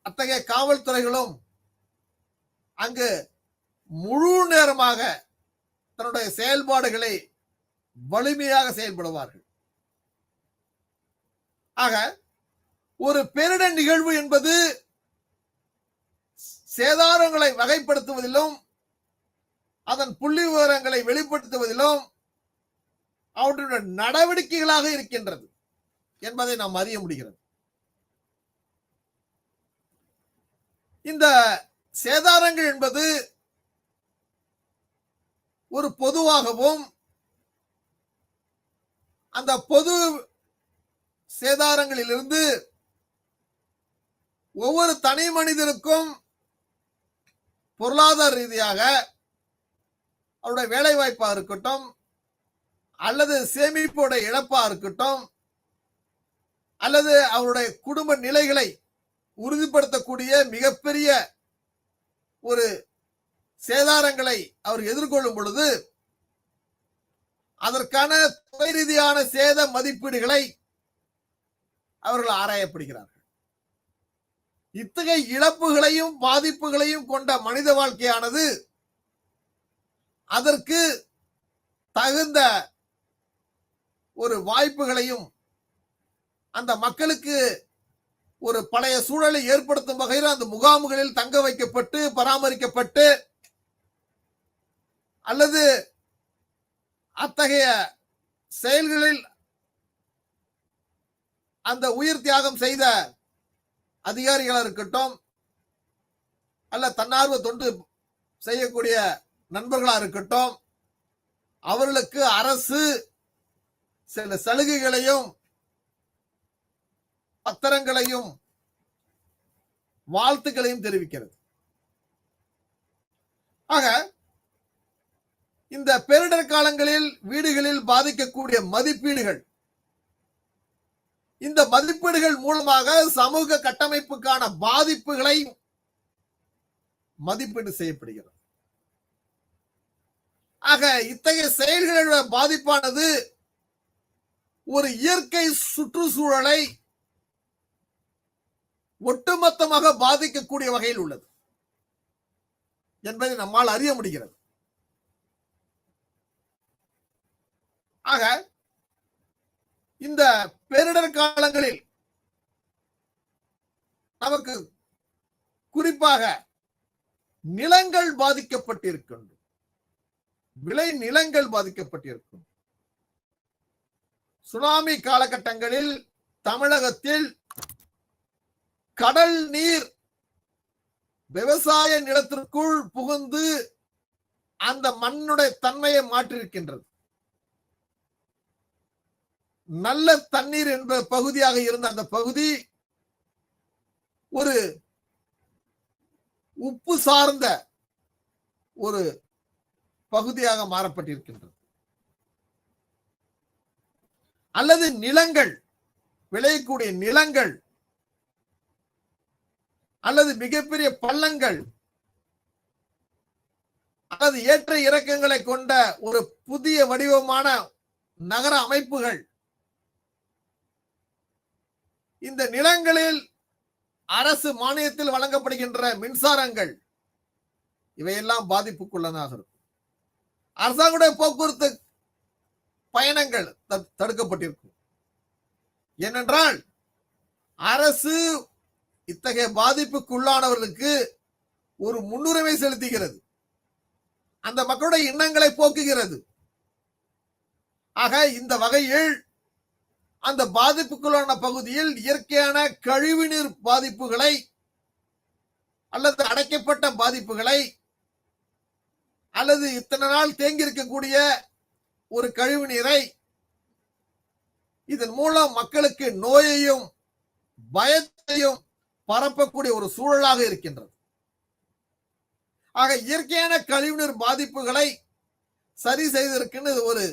A: அத்தகைய காவல்துறைகளும் அங்கு முழு நேரமாக தன்னுடைய செயல்பாடுகளை வலிமையாக செயல்படுவார்கள். ஆக ஒரு பேரிடர் நிகழ்வு என்பது சேதாரங்களை வகைப்படுத்துவதிலும் அதன் புள்ளி விவரங்களை வெளிப்படுத்துவதிலும் அவற்றுடைய நடவடிக்கைகளாக இருக்கின்றது என்பதை நாம் அறிய முடிகிறது. இந்த சேதாரங்கள் என்பது ஒரு பொதுவாகவும் அந்த பொது சேதாரங்களிலிருந்து ஒவ்வொரு தனி மனிதனுக்கும் பொருளாதார ரீதியாக அவருடைய வேலை வாய்ப்பா இருக்கட்டும் அல்லது சேமிப்போட இழப்பா இருக்கட்டும் அல்லது அவருடைய குடும்ப நிலைகளை உறுதிப்படுத்தக்கூடிய மிகப்பெரிய ஒரு சேதாரங்களை அவர் எதிர்கொள்ளும் பொழுது அதற்கான துறை ரீதியான சேத மதிப்பீடுகளை அவர்கள் ஆராயப்படுகிறார்கள். இத்தகைய இழப்புகளையும் பாதிப்புகளையும் கொண்ட மனித வாழ்க்கையானது அதற்கு தகுந்த ஒரு வாய்ப்புகளையும் அந்த மக்களுக்கு ஒரு பழைய சூழலை ஏற்படுத்தும் வகையில் அந்த முகாம்களில் தங்க வைக்கப்பட்டு பராமரிக்கப்பட்டு அல்லது அத்தகைய செயல்களில் அந்த உயிர் தியாகம் செய்த அதிகாரிகளாக இருக்கட்டும் அல்ல தன்னார்வ தொண்டு செய்யக்கூடிய நண்பர்களா இருக்கட்டும், அவர்களுக்கு அரசு சில சலுகைகளையும் பத்திரங்களையும் வாழ்த்துக்களையும் தெரிவிக்கிறது. ஆக இந்த பேரிடர் காலங்களில் வீடுகளில் பாதிக்கக்கூடிய மதிப்பீடுகள், இந்த மதிப்பீடுகள் மூலமாக சமூக கட்டமைப்புக்கான பாதிப்புகளை மதிப்பீடு செய்யப்படுகிறது. ஆக இத்தகைய செயல்களோட பாதிப்பானது ஒரு இயற்கை சுற்றுச்சூழலை ஒட்டுமொத்தமாக பாதிக்கக்கூடிய வகையில் உள்ளது என்பதை நம்மால் அறிய முடிகிறது. ஆக இந்த பேரிடர் காலங்களில் நமக்கு குறிப்பாக நிலங்கள் பாதிக்கப்பட்டிருக்கின்றன, விளை நிலங்கள் பாதிக்கப்பட்டிருக்கும். சுனாமி காலகட்டங்களில் தமிழகத்தில் கடல் நீர் விவசாய நிலத்திற்குள் புகுந்து அந்த மண்ணுடைய தன்மையை மாற்றிருக்கின்றது. நல்ல தண்ணீர் என்ற பகுதியாக இருந்த அந்த பகுதி ஒரு உப்பு சார்ந்த ஒரு பகுதியாக மாறப்பட்டிருக்கின்றது. அல்லது நிலங்கள், விளையக்கூடிய நிலங்கள் அல்லது மிகப்பெரிய பள்ளங்கள் அல்லது ஏற்ற இறக்கங்களை கொண்ட ஒரு புதிய வடிவமான நகர அமைப்புகள், இந்த நிலங்களில் அரசு மானியத்தில் வழங்கப்படுகின்ற மின்சாரங்கள் இவையெல்லாம் பாதிப்புக்குள்ளதாக இருக்கும். அரசாங்க போக்குவரத்து பயணங்கள் தடுக்கப்பட்டிருக்கும். ஏனென்றால் அரசு இத்தகைய பாதிப்புக்குள்ளானவர்களுக்கு ஒரு முன்னுரிமை செலுத்துகிறது, அந்த மக்களுடைய எண்ணங்களை போக்குகிறது. ஆக இந்த வகையில் அந்த பாதிப்புக்குள்ளான பகுதியில் இயற்கையான கழிவுநீர் பாதிப்புகளை அல்லது அடைக்கப்பட்ட பாதிப்புகளை அல்லது இத்தனை நாள் தேங்கி இருக்கக்கூடிய ஒரு கழிவு நீரை இதன் மூலம் மக்களுக்கு நோயையும் பயத்தையும் பரப்பக்கூடிய ஒரு சூழலாக இருக்கின்றது. ஆக இயற்கையான கழிவுநீர் பாதிப்புகளை சரி செய்வதற்குன்னு ஒரு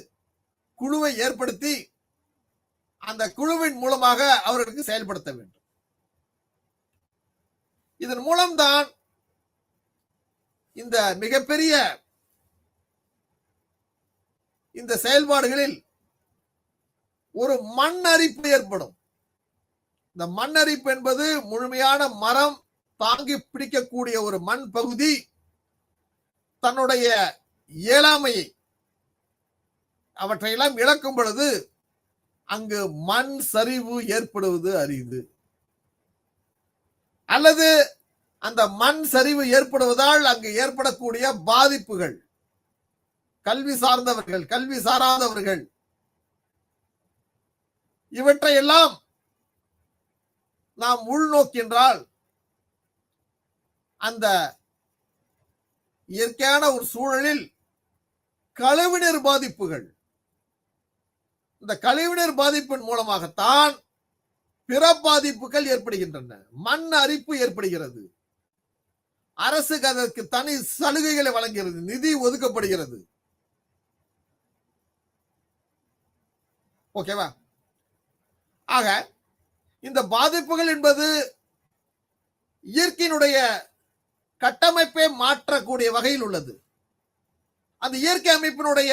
A: குழுவை ஏற்படுத்தி அந்த குழுவின் மூலமாக அவர்களுக்கு செயல்படுத்த வேண்டும். இதன் மூலம்தான் இந்த மிகப்பெரிய இந்த செயல்பாடுகளில் ஒரு மண் அரிப்பு ஏற்படும். இந்த மண் அரிப்பு என்பது முழுமையான மரம் தாங்கி பிடிக்கக்கூடிய ஒரு மண் பகுதி தன்னுடைய இயலாமையை அவற்றையெல்லாம் இழக்கும் பொழுது அங்கு மண் சரிவு ஏற்படுவது அரிது. அல்லது அந்த மண் சரிவு ஏற்படுவதால் அங்கு ஏற்படக்கூடிய பாதிப்புகள், கல்வி சார்ந்தவர்கள், கல்வி சாராதவர்கள், இவற்றையெல்லாம் நாம் உள்நோக்கின்றால் அந்த இயற்கையான ஒரு சூழலில் கழிவுநீர் பாதிப்புகள், இந்த கழிவுநீர் பாதிப்பின் மூலமாகத்தான் பிற பாதிப்புகள் ஏற்படுகின்றன. மண் அரிப்பு ஏற்படுகிறது. அரசுக்கு அதற்கு தனி சலுகைகளை வழங்குகிறது, நிதி ஒதுக்கப்படுகிறது. ஓகேவா? ஆக இந்த பாதிப்புகள் என்பது இயற்கையினுடைய கட்டமைப்பை மாற்றக்கூடிய வகையில் உள்ளது. அந்த இயற்கை அமைப்பினுடைய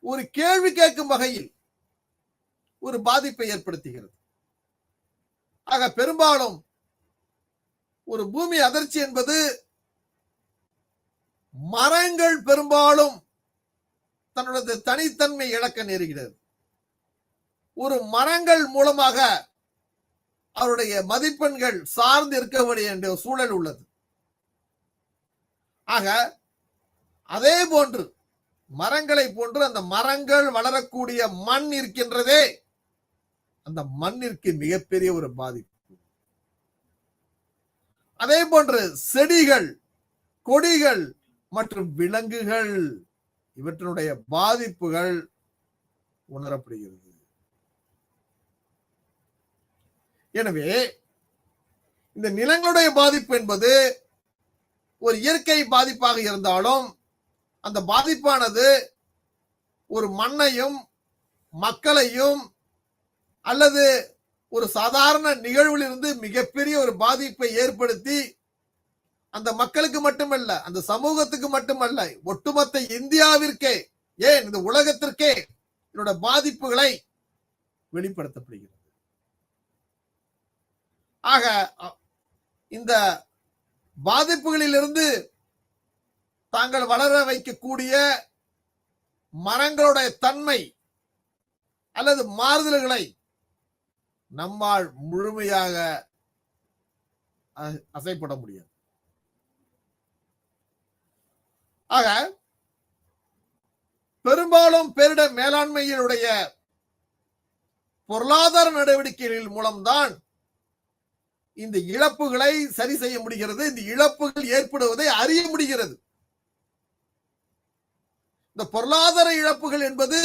A: ஒரு கேள்வி கேட்கும் வகையில் ஒரு பாதிப்பை ஏற்படுத்துகிறது. ஆக பெரும்பாலும் ஒரு பூமி அதிர்ச்சி என்பது மரங்கள் பெரும்பாலும் தன்னுடைய தனித்தன்மை இழக்க நேருகிறது. ஒரு மரங்கள் மூலமாக அவருடைய மதிப்பெண்கள் சார்ந்து இருக்க வேண்டிய சூழல் உள்ளது. ஆக அதே போன்று மரங்களை போன்று அந்த மரங்கள் வளரக்கூடிய மண் இருக்கின்றதே, அந்த மண்ணிற்கு மிகப்பெரிய ஒரு பாதிப்பு. அதே போன்று செடிகள், கொடிகள் மற்றும் விலங்குகள் இவற்றினுடைய பாதிப்புகள் உணரப்படுகிறது. எனவே இந்த நிலங்களுடைய பாதிப்பு என்பது ஒரு இயற்கை பாதிப்பாக இருந்தாலும் அந்த பாதிப்பானது ஒரு மண்ணையும் மக்களையும் அல்லது ஒரு சாதாரண நிகழ்விலிருந்து மிகப்பெரிய ஒரு பாதிப்பை ஏற்படுத்தி அந்த மக்களுக்கு மட்டுமல்ல, அந்த சமூகத்துக்கு மட்டுமல்ல, ஒட்டுமொத்த இந்தியாவிற்கே, ஏன் இந்த உலகத்திற்கே இதோட பாதிப்புகளை வெளிப்படுத்தப்படுகிறது. ஆக இந்த பாதிப்புகளிலிருந்து தாங்கள் வளர வைக்கக்கூடிய மரங்களுடைய தன்மை அல்லது மாறுதல்களை நம்மால் முழுமையாக அசைப்பட முடியாது. ஆக பெரும்பாலும் பேரிடர் மேலாண்மையினுடைய பொருளாதார நடவடிக்கைகளின் மூலம்தான் இந்த இழப்புகளை சரி செய்ய முடிகிறது. இந்த இழப்புகள் ஏற்படுவதை அறிய முடிகிறது. இந்த பொருளாதார இழப்புகள் என்பது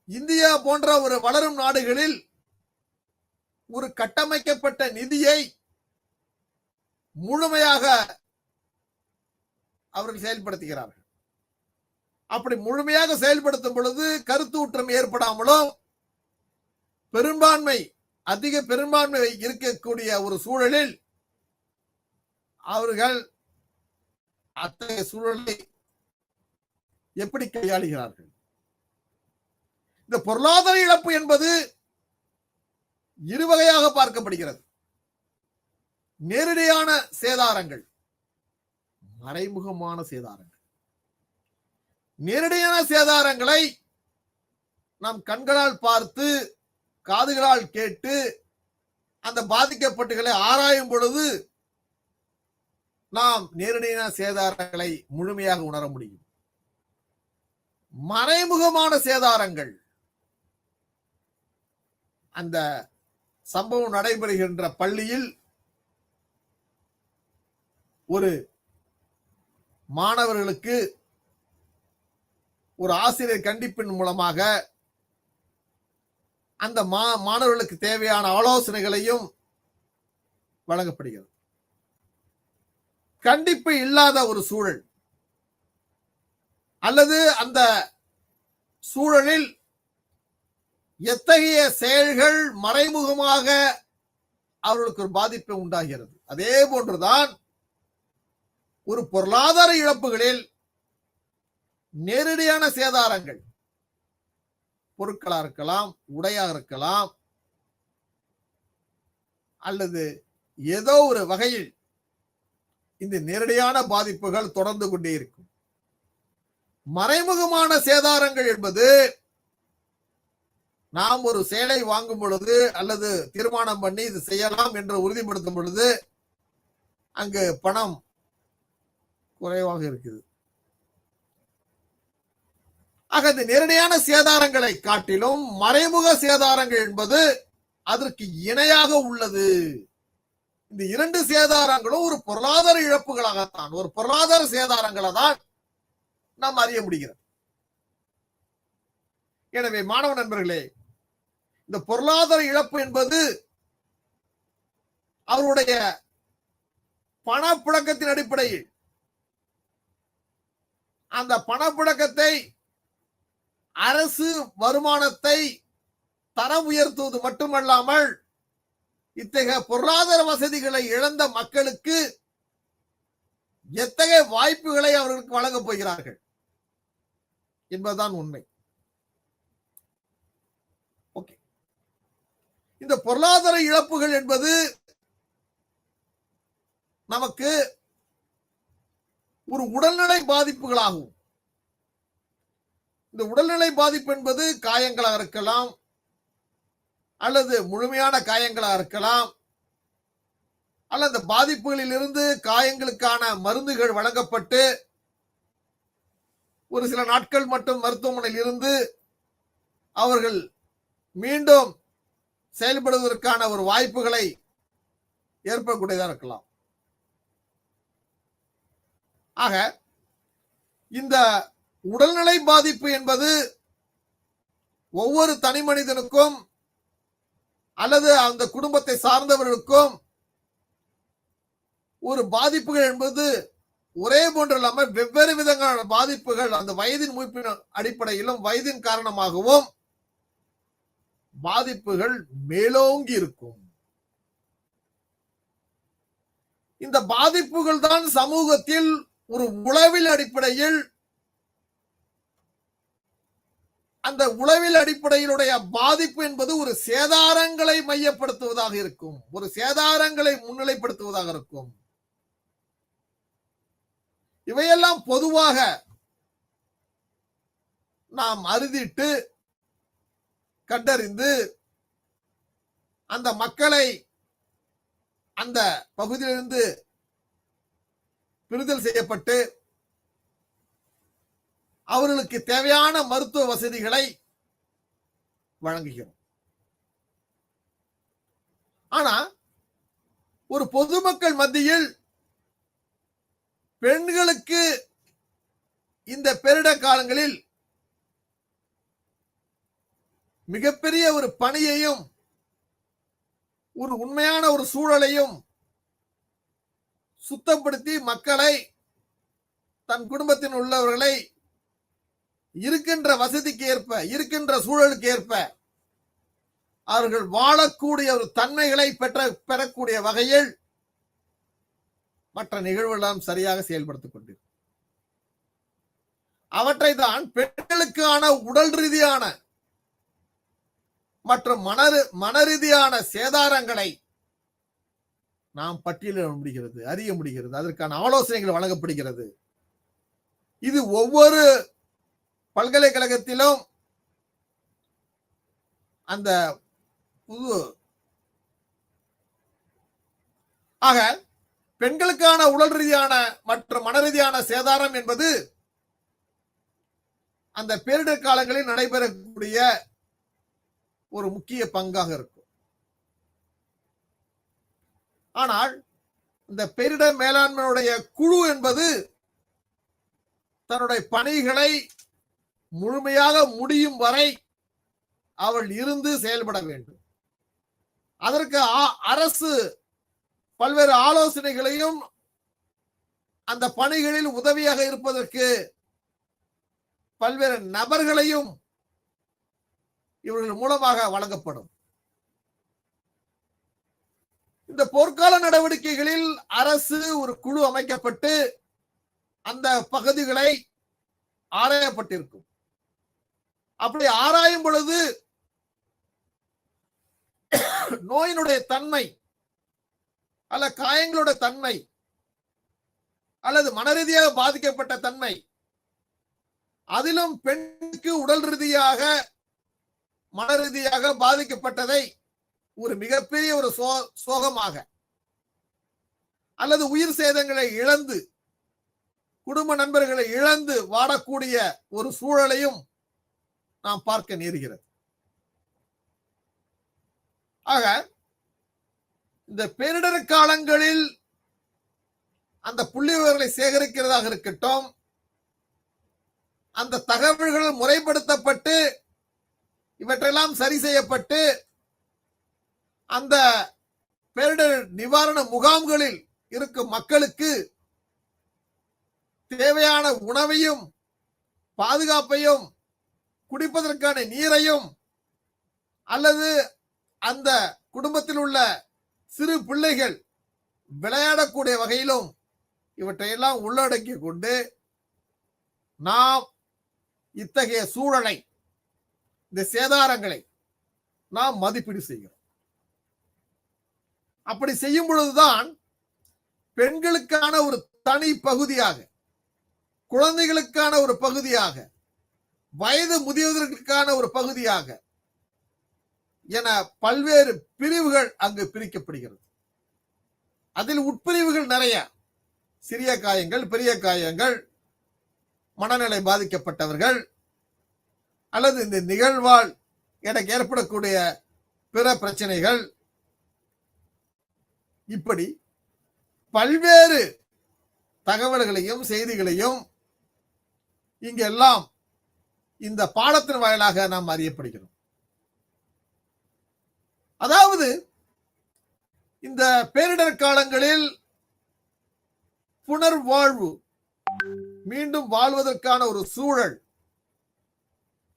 A: இந்தியா போன்ற ஒரு வளரும் நாடுகளில் ஒரு கட்டமைக்கப்பட்ட நிதியை முழுமையாக அவர்கள் செயல்படுத்துகிறார்கள். அப்படி முழுமையாக செயல்படுத்தும் பொழுது கருத்தூற்றம் ஏற்படாமலும் அதிக பெரும்பான்மை இருக்கக்கூடிய ஒரு சூழலில் அவர்கள் அத்தகைய சூழலை எப்படி கையாளுகிறார்கள்? இந்த பொருளாதார இழப்பு என்பது இரு வகையாக பார்க்கப்படுகிறது. நேரடியான சேதாரங்கள், மறைமுகமான சேதாரங்கள். நேரடியான சேதாரங்களை நாம் கண்களால் பார்த்து காதுகளால் கேட்டு அந்த பாதிக்கப்பட்டுகளை ஆராயும் பொழுது நாம் நேரடியான சேதாரங்களை முழுமையாக உணர முடியும். மறைமுகமான சேதாரங்கள், அந்த சம்பவம் நடைபெறுகின்ற பள்ளியில் ஒரு மாணவர்களுக்கு ஒரு ஆசிரியர் கண்டிப்பின் மூலமாக அந்த மாணவர்களுக்கு தேவையான ஆலோசனைகளையும் வழங்கப்படுகிறது. கண்டிப்பு இல்லாத ஒரு சூழல் அல்லது அந்த சூழலில் எத்தகைய செயல்கள் மறைமுகமாக அவர்களுக்கு ஒரு பாதிப்பை உண்டாகிறது. அதே போன்றுதான் ஒரு பொருளாதார இழப்புகளில் நேரடியான சேதாரங்கள், பொருட்களா இருக்கலாம், உடையா இருக்கலாம், அல்லது ஏதோ ஒரு வகையில் இந்த நேரடியான பாதிப்புகள் தொடர்ந்து கொண்டே இருக்கும். மறைமுகமான சேதாரங்கள் என்பது நாம் ஒரு சேலை வாங்கும் பொழுது அல்லது தீர்மானம் பண்ணி இது செய்யலாம் என்று உறுதிப்படுத்தும் பொழுது அங்கு பணம் குறைவாக இருக்குது. ஆக இந்த நேரடியான சேதாரங்களை காட்டிலும் மறைமுக சேதாரங்கள் என்பது அதற்கு இணையாக உள்ளது. இந்த இரண்டு சேதாரங்களும் ஒரு பொருளாதார இழப்புகளாகத்தான், ஒரு பொருளாதார சேதாரங்களை தான் நாம் அறிய முடிகிறது. எனவே மாணவ நண்பர்களே, இந்த பொருளாதார இழப்பு என்பது அவருடைய பணப்புழக்கத்தின் அடிப்படையில், அந்த பணப்புழக்கத்தை அரசு வருமானத்தை தரம் உயர்த்துவது மட்டுமல்லாமல் இத்தகைய பொருளாதார வசதிகளை இழந்த மக்களுக்கு எத்தகைய வாய்ப்புகளை அவர்களுக்கு வழங்கப் போகிறார்கள் என்பதுதான் உண்மை. ஓகே, இந்த பொருளாதார இழப்புகள் என்பது நமக்கு ஒரு உடல்நிலை பாதிப்புகளாகும். இந்த உடல்நிலை பாதிப்பு என்பது காயங்களாக இருக்கலாம், அல்லது முழுமையான காயங்களாக இருக்கலாம், அல்லது அந்த பாதிப்புகளில் இருந்து காயங்களுக்கான மருந்துகள் வழங்கப்பட்டு ஒரு சில நாட்கள் மட்டும் மருத்துவமனையில் இருந்து அவர்கள் மீண்டும் செயல்படுவதற்கான ஒரு வாய்ப்புகளை ஏற்படக்கூடியதாக இருக்கலாம். ஆக இந்த உடல்நிலை பாதிப்பு என்பது ஒவ்வொரு தனி மனிதனுக்கும் அல்லது அந்த குடும்பத்தை சார்ந்தவர்களுக்கும் ஒரு பாதிப்புகள் என்பது ஒரே போன்று இல்லாமல் வெவ்வேறு விதங்களான பாதிப்புகள் அந்த வயதின் மூப்பின் அடிப்படையிலும் வயதின் காரணமாகவும் பாதிப்புகள் மேலோங்கி இருக்கும். இந்த பாதிப்புகள் தான் சமூகத்தில் ஒரு உளவியல் அடிப்படையில் அந்த உளவியல் அடிப்படையிலுடைய பாதிப்பு என்பது ஒரு சேதாரங்களை மையப்படுத்துவதாக இருக்கும், ஒரு சேதாரங்களை முன்னிலைப்படுத்துவதாக இருக்கும். இவையெல்லாம் பொதுவாக நாம் அறுதிட்டு கண்டறிந்து அந்த மக்களை அந்த பகுதியிலிருந்து பிரிதல் செய்யப்பட்டு அவர்களுக்கு தேவையான மருத்துவ வசதிகளை வழங்குகிறோம். ஆனா ஒரு பொதுமக்கள் மத்தியில் பெண்களுக்கு இந்த பேரிட காலங்களில் மிகப்பெரிய ஒரு பணியையும் ஒரு உண்மையான ஒரு சூழலையும் சுத்தப்படுத்தி மக்களை தன் குடும்பத்தில் உள்ளவர்களை இருக்கின்ற வசதிக்கு ஏற்ப இருக்கின்ற சூழலுக்கு ஏற்ப அவர்கள் வாழக்கூடிய ஒரு தன்மைகளை பெறக்கூடிய வகையில் மற்ற நிகழ்வுகளெல்லாம் சரியாக செயல்படுத்திக் கொண்டிருக்கும். அவற்றை தான் பெண்களுக்கான உடல் ரீதியான மற்றும் மன ரீதியான சேதாரங்களை நாம் பட்டியலிட முடிகிறது, அறிய முடிகிறது. அதற்கான ஆலோசனைகள் வழங்கப்படுகிறது. இது ஒவ்வொரு பல்கலைக்கழகத்திலும் அந்த ஆக பெண்களுக்கான உடல் ரீதியான மற்றும் மன ரீதியான சேதாரம் என்பது அந்த பேரிடர் காலங்களில் நடைபெறக்கூடிய ஒரு முக்கிய பங்காக இருக்கும். ஆனால் இந்த பேரிடர் மேலாண்மையுடைய குழு என்பது தன்னுடைய பணிகளை முழுமையாக முடியும் வரை அவள் இருந்து செயல்பட வேண்டும். அதற்கு அரசு பல்வேறு ஆலோசனைகளையும் அந்த பணிகளில் உதவியாக இருப்பதற்கு பல்வேறு நபர்களையும் இவர்கள் மூலமாக வழங்கப்படும். இந்த போர்க்கால நடவடிக்கைகளில் அரசு ஒரு குழு அமைக்கப்பட்டு அந்த பகுதிகளை ஆராயப்பட்டிருக்கும். அப்படி ஆராயும் பொழுது நோயினுடைய தன்மை அல்ல காயங்களுடைய தன்மை அல்லது மனரீதியாக பாதிக்கப்பட்ட தன்மை, அதிலும் பெண்ணுக்கு உடல் ரீதியாக மன ரீதியாக பாதிக்கப்பட்டதை ஒரு மிகப்பெரிய ஒரு சோகமாக அல்லது உயிர் சேதங்களை இழந்து குடும்ப நண்பர்களை இழந்து வாடக்கூடிய ஒரு சூழலையும் நாம் பார்க்க நேருகிறது. ஆக இந்த பேரிடர் காலங்களில் அந்த புள்ளி விவரங்களை சேகரிக்கிறதாக இருக்கட்டும், அந்த தகவல்கள் முறைப்படுத்தப்பட்டு இவற்றெல்லாம் சரி செய்யப்பட்டு அந்த பேரிடர் நிவாரண முகாம்களில் இருக்கும் மக்களுக்கு தேவையான உணவையும் பாதுகாப்பையும் குடிப்பதற்கான நீரையும் அல்லது அந்த குடும்பத்தில் உள்ள சிறு பிள்ளைகள் விளையாடக்கூடிய வகையிலும் இவற்றையெல்லாம் உள்ளடக்கி கொண்டு நாம் இத்தகைய சூழலை, இந்த சேதாரங்களை நாம் மதிப்பீடு செய்கிறோம். அப்படி செய்யும் பொழுதுதான் பெண்களுக்கான ஒரு தனி பகுதியாக குழந்தைகளுக்கான ஒரு பகுதியாக, வயது முதியவர்களுக்கான ஒரு பகுதியாக என பல்வேறு பிரிவுகள் அங்கு பிரிக்கப்படுகிறது. அதில் உட்பிரிவுகள் நிறைய, சிறிய காயங்கள், பெரிய காயங்கள், மனநிலை பாதிக்கப்பட்டவர்கள், அல்லது இந்த நிகழ்வால் எனக்கு ஏற்படக்கூடிய பிற பிரச்சனைகள், இப்படி பல்வேறு தகவல்களையும் செய்திகளையும் இங்கெல்லாம் இந்த பாடத்தின் வாயிலாக நாம் அறியப்படுகிறோம். அதாவது இந்த பேரிடர் காலங்களில் புனர்வாழ்வு, மீண்டும் வாழ்வதற்கான ஒரு சூழல்,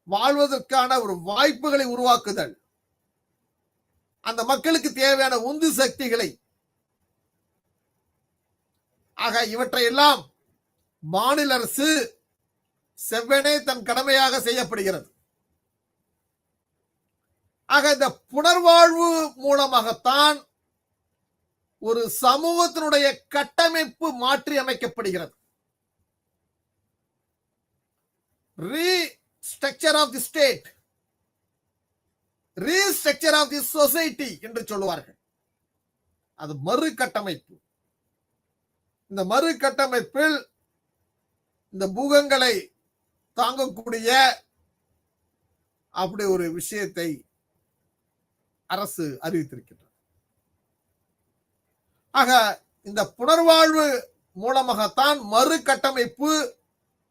A: வாழ்வதற்கான ஒரு வாய்ப்புகளை உருவாக்குதல், அந்த மக்களுக்கு தேவையான உந்து சக்திகளை, ஆக இவற்றையெல்லாம் மாநில அரசு செவ்வனே தன் கடமையாக செய்யப்படுகிறது. ஆக இந்த புனர்வாழ்வு மூலமாகத்தான் ஒரு சமூகத்தினுடைய கட்டமைப்பு மாற்றி அமைக்கப்படுகிறது. Restructure of the state, restructure of the society என்று சொல்லுவார்கள். அது மறு கட்டமைப்பு. இந்த மறு கட்டமைப்பில் இந்த பூகங்களை தாங்கக்கூடிய அப்படி ஒரு விஷயத்தை அரசு அறிவித்திருக்கின்றது. ஆக இந்த புனர்வாழ்வு மூலமாகத்தான் மறு கட்டமைப்பு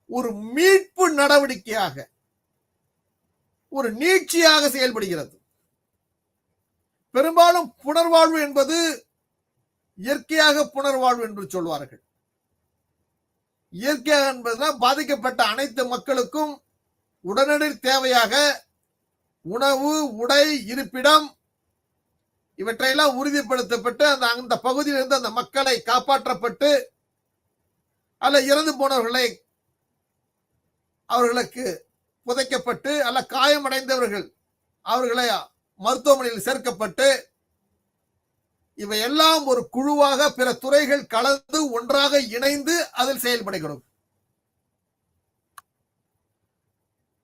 A: ஒரு மீட்பு நடவடிக்கையாக, ஒரு நீட்சியாக செயல்படுகிறது. பெரும்பாலும் புனர்வாழ்வு என்பது இயற்கையாக புனர்வாழ்வு என்று சொல்வார்கள். இயற்கையாக என்பதுதான் பாதிக்கப்பட்ட அனைத்து மக்களுக்கும் உடனடி தேவையாக உணவு, உடை, இருப்பிடம் இவற்றையெல்லாம் உறுதிப்படுத்தப்பட்டு அந்த பகுதியிலிருந்து அந்த மக்களை காப்பாற்றப்பட்டு, அல்ல இறந்து போனவர்களை அவர்களுக்கு புதைக்கப்பட்டு, அல்ல காயமடைந்தவர்கள் அவர்களை மருத்துவமனையில் சேர்க்கப்பட்டு, இவையெல்லாம் ஒரு குழுவாக பிற துறைகள் கலந்து ஒன்றாக இணைந்து அதில் செயல்படுகிறோம்.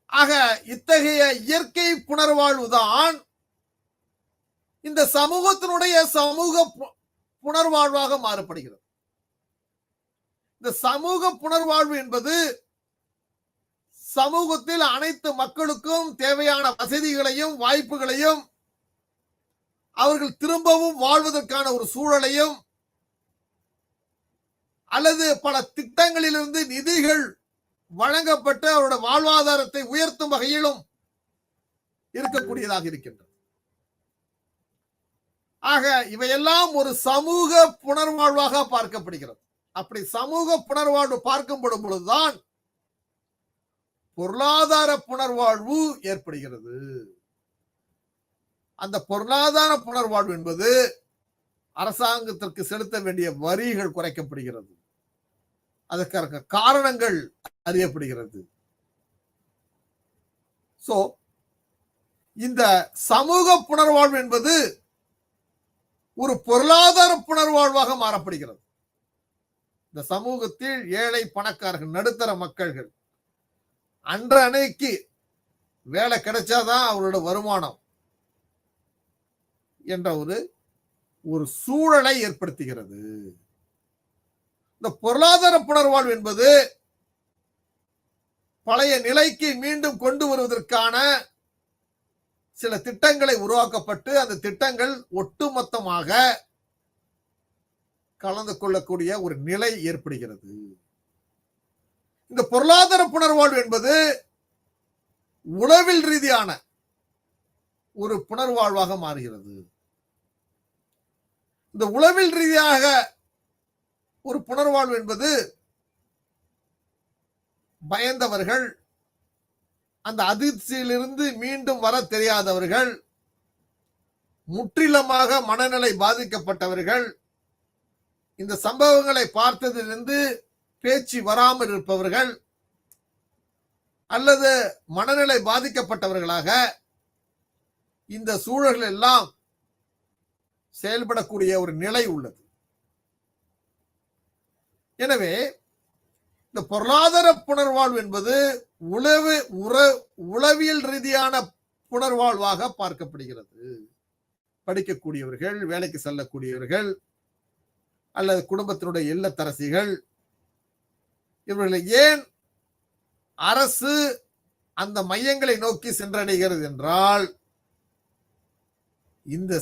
A: ஆக இத்தகைய இயற்கை புனர்வாழ்வுதான் இந்த சமூகத்தினுடைய சமூக புனர்வாழ்வாக மாறப்படுகிறது. இந்த சமூக புனர்வாழ்வு என்பது சமூகத்தில் அனைத்து மக்களுக்கும் தேவையான வசதிகளையும் வாய்ப்புகளையும், அவர்கள் திரும்பவும் வாழ்வதற்கான ஒரு சூழலையும், அல்லது பல திட்டங்களிலிருந்து நிதிகள் வழங்கப்பட்டு அவருடைய வாழ்வாதாரத்தை உயர்த்தும் வகையிலும் இருக்கக்கூடியதாக இருக்கின்றது. ஆக இவையெல்லாம் ஒரு சமூக புனர்வாழ்வாக பார்க்கப்படுகிறது. அப்படி சமூக புனர்வாழ்வு பார்க்கப்படும் பொழுதுதான் பொருளாதார புனர்வாழ்வு ஏற்படுகிறது. அந்த பொருளாதார புனர்வாழ்வு என்பது அரசாங்கத்திற்கு செலுத்த வேண்டிய வரிகள் குறைக்கப்படுகிறது, அதற்கான காரணங்கள் அறியப்படுகிறது. சோ இந்த சமூக புனர்வாழ்வு என்பது ஒரு பொருளாதார புனர்வாழ்வாக மாறப்படுகிறது. இந்த சமூகத்தில் ஏழை, பணக்காரர்கள், நடுத்தர மக்கள்கள் அன்றைக்கு வேலை கிடைச்சாதான் அவரோட வருமானம் என்ற ஒரு சூழலை ஏற்படுத்துகிறது. இந்த பொருளாதார புனர்வாழ்வு என்பது பழைய நிலைக்கு மீண்டும் கொண்டு வருவதற்கான சில திட்டங்களை உருவாக்கப்பட்டு, அந்த திட்டங்கள் ஒட்டுமொத்தமாக கலந்து கொள்ளக்கூடிய ஒரு நிலை ஏற்படுகிறது. இந்த பொருளாதார புனர்வாழ்வு என்பது உளவில் ரீதியான ஒரு புனர்வாழ்வாக மாறுகிறது. இந்த உளவில் ரீதியாக ஒரு புனர்வாழ்வு என்பது பயந்தவர்கள், அந்த அதிர்ச்சியிலிருந்து மீண்டும் வர தெரியாதவர்கள், முற்றிலுமாக மனநிலை பாதிக்கப்பட்டவர்கள், இந்த சம்பவங்களை பார்த்ததிலிருந்து பேச்சு வராமல் இருப்பவர்கள், அல்லது மனநிலை பாதிக்கப்பட்டவர்களாக இந்த சூழல்கள் எல்லாம் செயல்படக்கூடிய ஒரு நிலை உள்ளது. எனவே இந்த பொருளாதார புனர்வாழ்வு என்பது உளவியல் ரீதியான புனர்வாழ்வாக பார்க்கப்படுகிறது. படிக்கக்கூடியவர்கள், வேலைக்கு செல்லக்கூடியவர்கள் அல்லது குடும்பத்தினுடைய இல்லத்தரசிகள், இவர்களை ஏன் அரசு அந்த மையங்களை நோக்கி சென்றடைகிறது என்றால், இந்த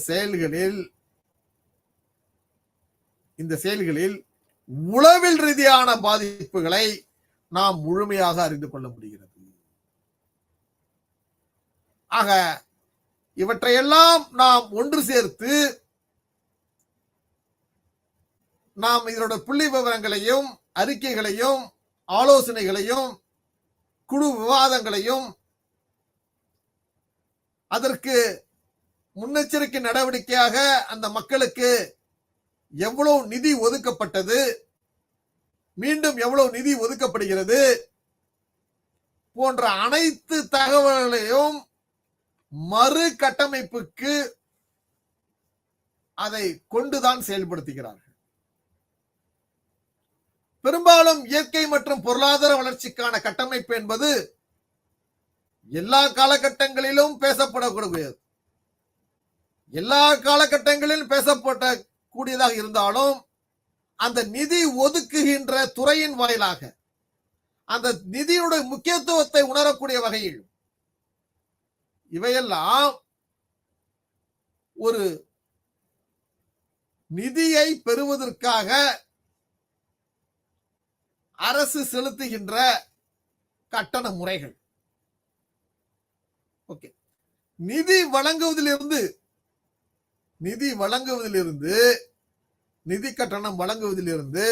A: செயல்களில் உளவில் ரீதியான பாதிப்புகளை நாம் முழுமையாக அறிந்து கொள்ள முடிகிறது. ஆக இவற்றையெல்லாம் நாம் ஒன்று சேர்த்து நாம் இதனோட புள்ளி விவரங்களையும் அறிக்கைகளையும் ஆலோசனைகளையும் குழு விவாதங்களையும் அதற்கு முன்னெச்சரிக்கை நடவடிக்கையாக அந்த மக்களுக்கு எவ்வளவு நிதி ஒதுக்கப்பட்டது, மீண்டும் எவ்வளவு நிதி ஒதுக்கப்படுகிறது போன்ற அனைத்து தகவல்களையும் மறு கட்டமைப்புக்கு அதை கொண்டுதான் செயல்படுத்துகிறார்கள். பெரும்பாலும் இயற்கை மற்றும் பொருளாதார வளர்ச்சிக்கான கட்டமைப்பு என்பது எல்லா காலகட்டங்களிலும் பேசப்படக்கூடியது, எல்லா காலகட்டங்களிலும் பேசப்படக்கூடியதாக இருந்தாலும் அந்த நிதி ஒதுக்குகின்ற துறையின் வாயிலாக அந்த நிதியுடைய முக்கியத்துவத்தை உணரக்கூடிய வகையில் இவையெல்லாம் ஒரு நிதியை பெறுவதற்காக அரசு செலுத்துகின்ற கட்டண முறைகள். ஓகே, நிதி வழங்குவதிலிருந்து நிதி கட்டணம் வழங்குவதிலிருந்து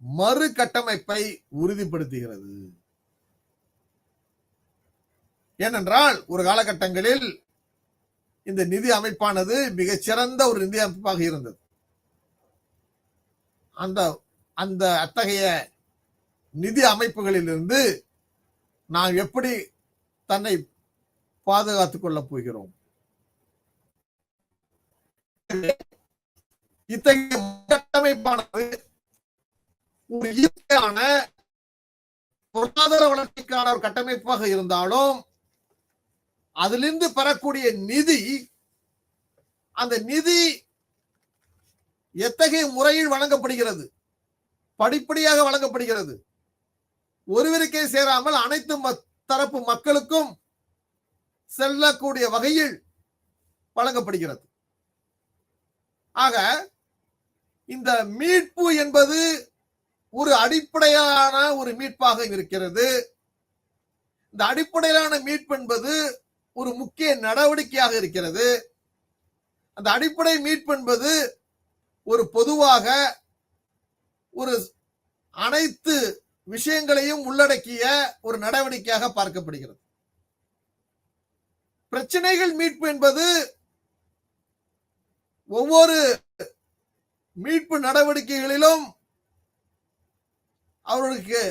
A: மறு கட்டமைப்பை உறுதிப்படுத்துகிறது. ஏனென்றால் ஒரு காலகட்டங்களில் இந்த நிதி அமைப்பானது மிகச்சிறந்த ஒரு நிதி அமைப்பாக இருந்தது. அத்தகைய நிதி அமைப்புகளிலிருந்து நாம் எப்படி தன்னை பாதுகாத்துக் கொள்ளப் போகிறோம்? இத்தகைய கட்டமைப்பானது ஒரு இயற்கையான பொருளாதார வளர்ச்சிக்கான ஒரு கட்டமைப்பாக இருந்தாலும் அதிலிருந்து பெறக்கூடிய நிதி, அந்த நிதி எத்தகைய முறையில் வழங்கப்படுகிறது? படிப்படியாக வழங்கப்படுகிறது. ஒருவருக்கே சேராமல் அனைத்து தரப்பு மக்களுக்கும் செல்லக்கூடிய வகையில் வழங்கப்படுகிறது. ஆக இந்த மீட்பு என்பது ஒரு அடிப்படையான ஒரு மீட்பாக இருக்கிறது. இந்த அடிப்படையிலான மீட்பு என்பது ஒரு முக்கிய நடவடிக்கையாக இருக்கிறது. அந்த அடிப்படை மீட்பு என்பது ஒரு பொதுவாக ஒரு அனைத்து விஷயங்களையும் உள்ளடக்கிய ஒரு நடவடிக்கையாக பார்க்கப்படுகிறது. பிரச்சனைகள் மீட்பு என்பது ஒவ்வொரு மீட்பு நடவடிக்கைகளிலும் அவர்களுக்கு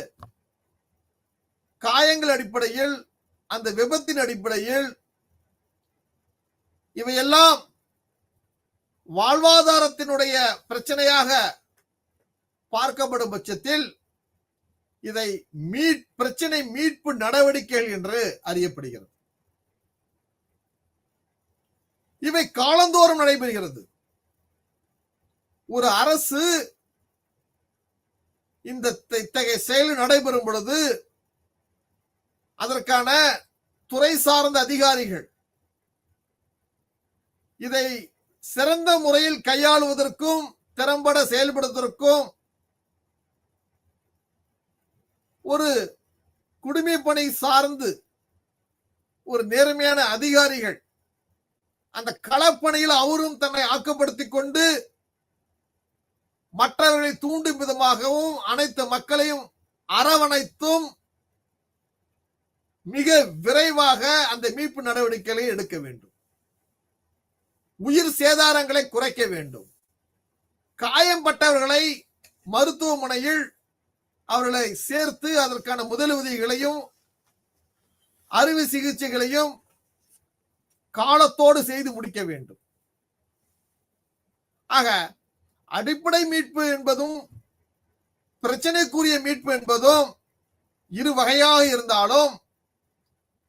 A: காயங்கள் அடிப்படையில், அந்த விபத்தின் அடிப்படையில் இவையெல்லாம் வாழ்வாதாரத்தினுடைய பிரச்சனையாக பார்க்கப்படும் பட்சத்தில் இதை பிரச்சனை மீட்பு நடவடிக்கைகள் என்று அறியப்படுகிறது. இவை காலந்தோறும் நடைபெறுகிறது. ஒரு அரசு இந்த இத்தகைய செயல் நடைபெறும் பொழுது அதற்கான துறை சார்ந்த அதிகாரிகள் இதை சிறந்த முறையில் கையாளுவதற்கும் திறம்பட செயல்படுவதற்கும் ஒரு குடிமைப்பணி சார்ந்து ஒரு நேர்மையான அதிகாரிகள் அந்த களப்பணியில் அவரும் தன்னை ஆக்கப்படுத்திக் கொண்டு மற்றவர்களை தூண்டும் விதமாகவும் அனைத்து மக்களையும் அரவணைத்தும் மிக விரைவாக அந்த மீட்பு நடவடிக்கைகளை எடுக்க வேண்டும். உயிர் சேதாரங்களை குறைக்க வேண்டும். காயம்பட்டவர்களை மருத்துவமனையில் அவர்களை சேர்த்து அதற்கான முதலுதவிகளையும் அறுவை சிகிச்சைகளையும் காலத்தோடு செய்து முடிக்க வேண்டும். ஆக அடிப்படை மீட்பு என்பதும் பிரச்சனைக்குரிய மீட்பு என்பதும் இரு வகையாக இருந்தாலும்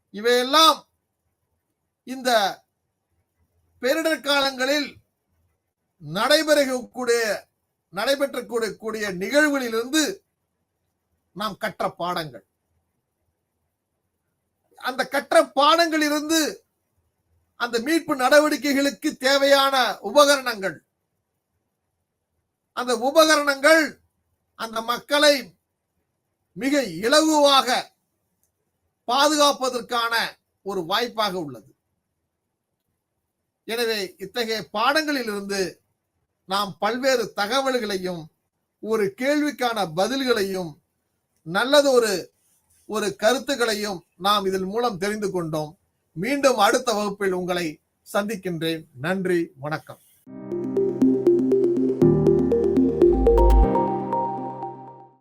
A: இவையெல்லாம் இந்த பேரிடர் காலங்களில் நடைபெற்றக்கூடிய நிகழ்வுகளிலிருந்து நாம் கற்ற பாடங்கள். அந்த கற்ற பாடங்களிலிருந்து அந்த மீட்பு நடவடிக்கைகளுக்கு தேவையான உபகரணங்கள், அந்த உபகரணங்கள் அந்த மக்களை மிக இலகுவாக பாதுகாப்பதற்கான ஒரு வாய்ப்பாக உள்ளது. எனவே இத்தகைய பாடங்களிலிருந்து நாம் பல்வேறு தகவல்களையும் ஒரு கேள்விக்கான பதில்களையும் நல்லது ஒரு கருத்துக்களையும் நாம் இதன் மூலம் தெரிந்து கொண்டோம். மீண்டும் அடுத்த வகுப்பில் உங்களை சந்திக்கின்றேன். நன்றி, வணக்கம்.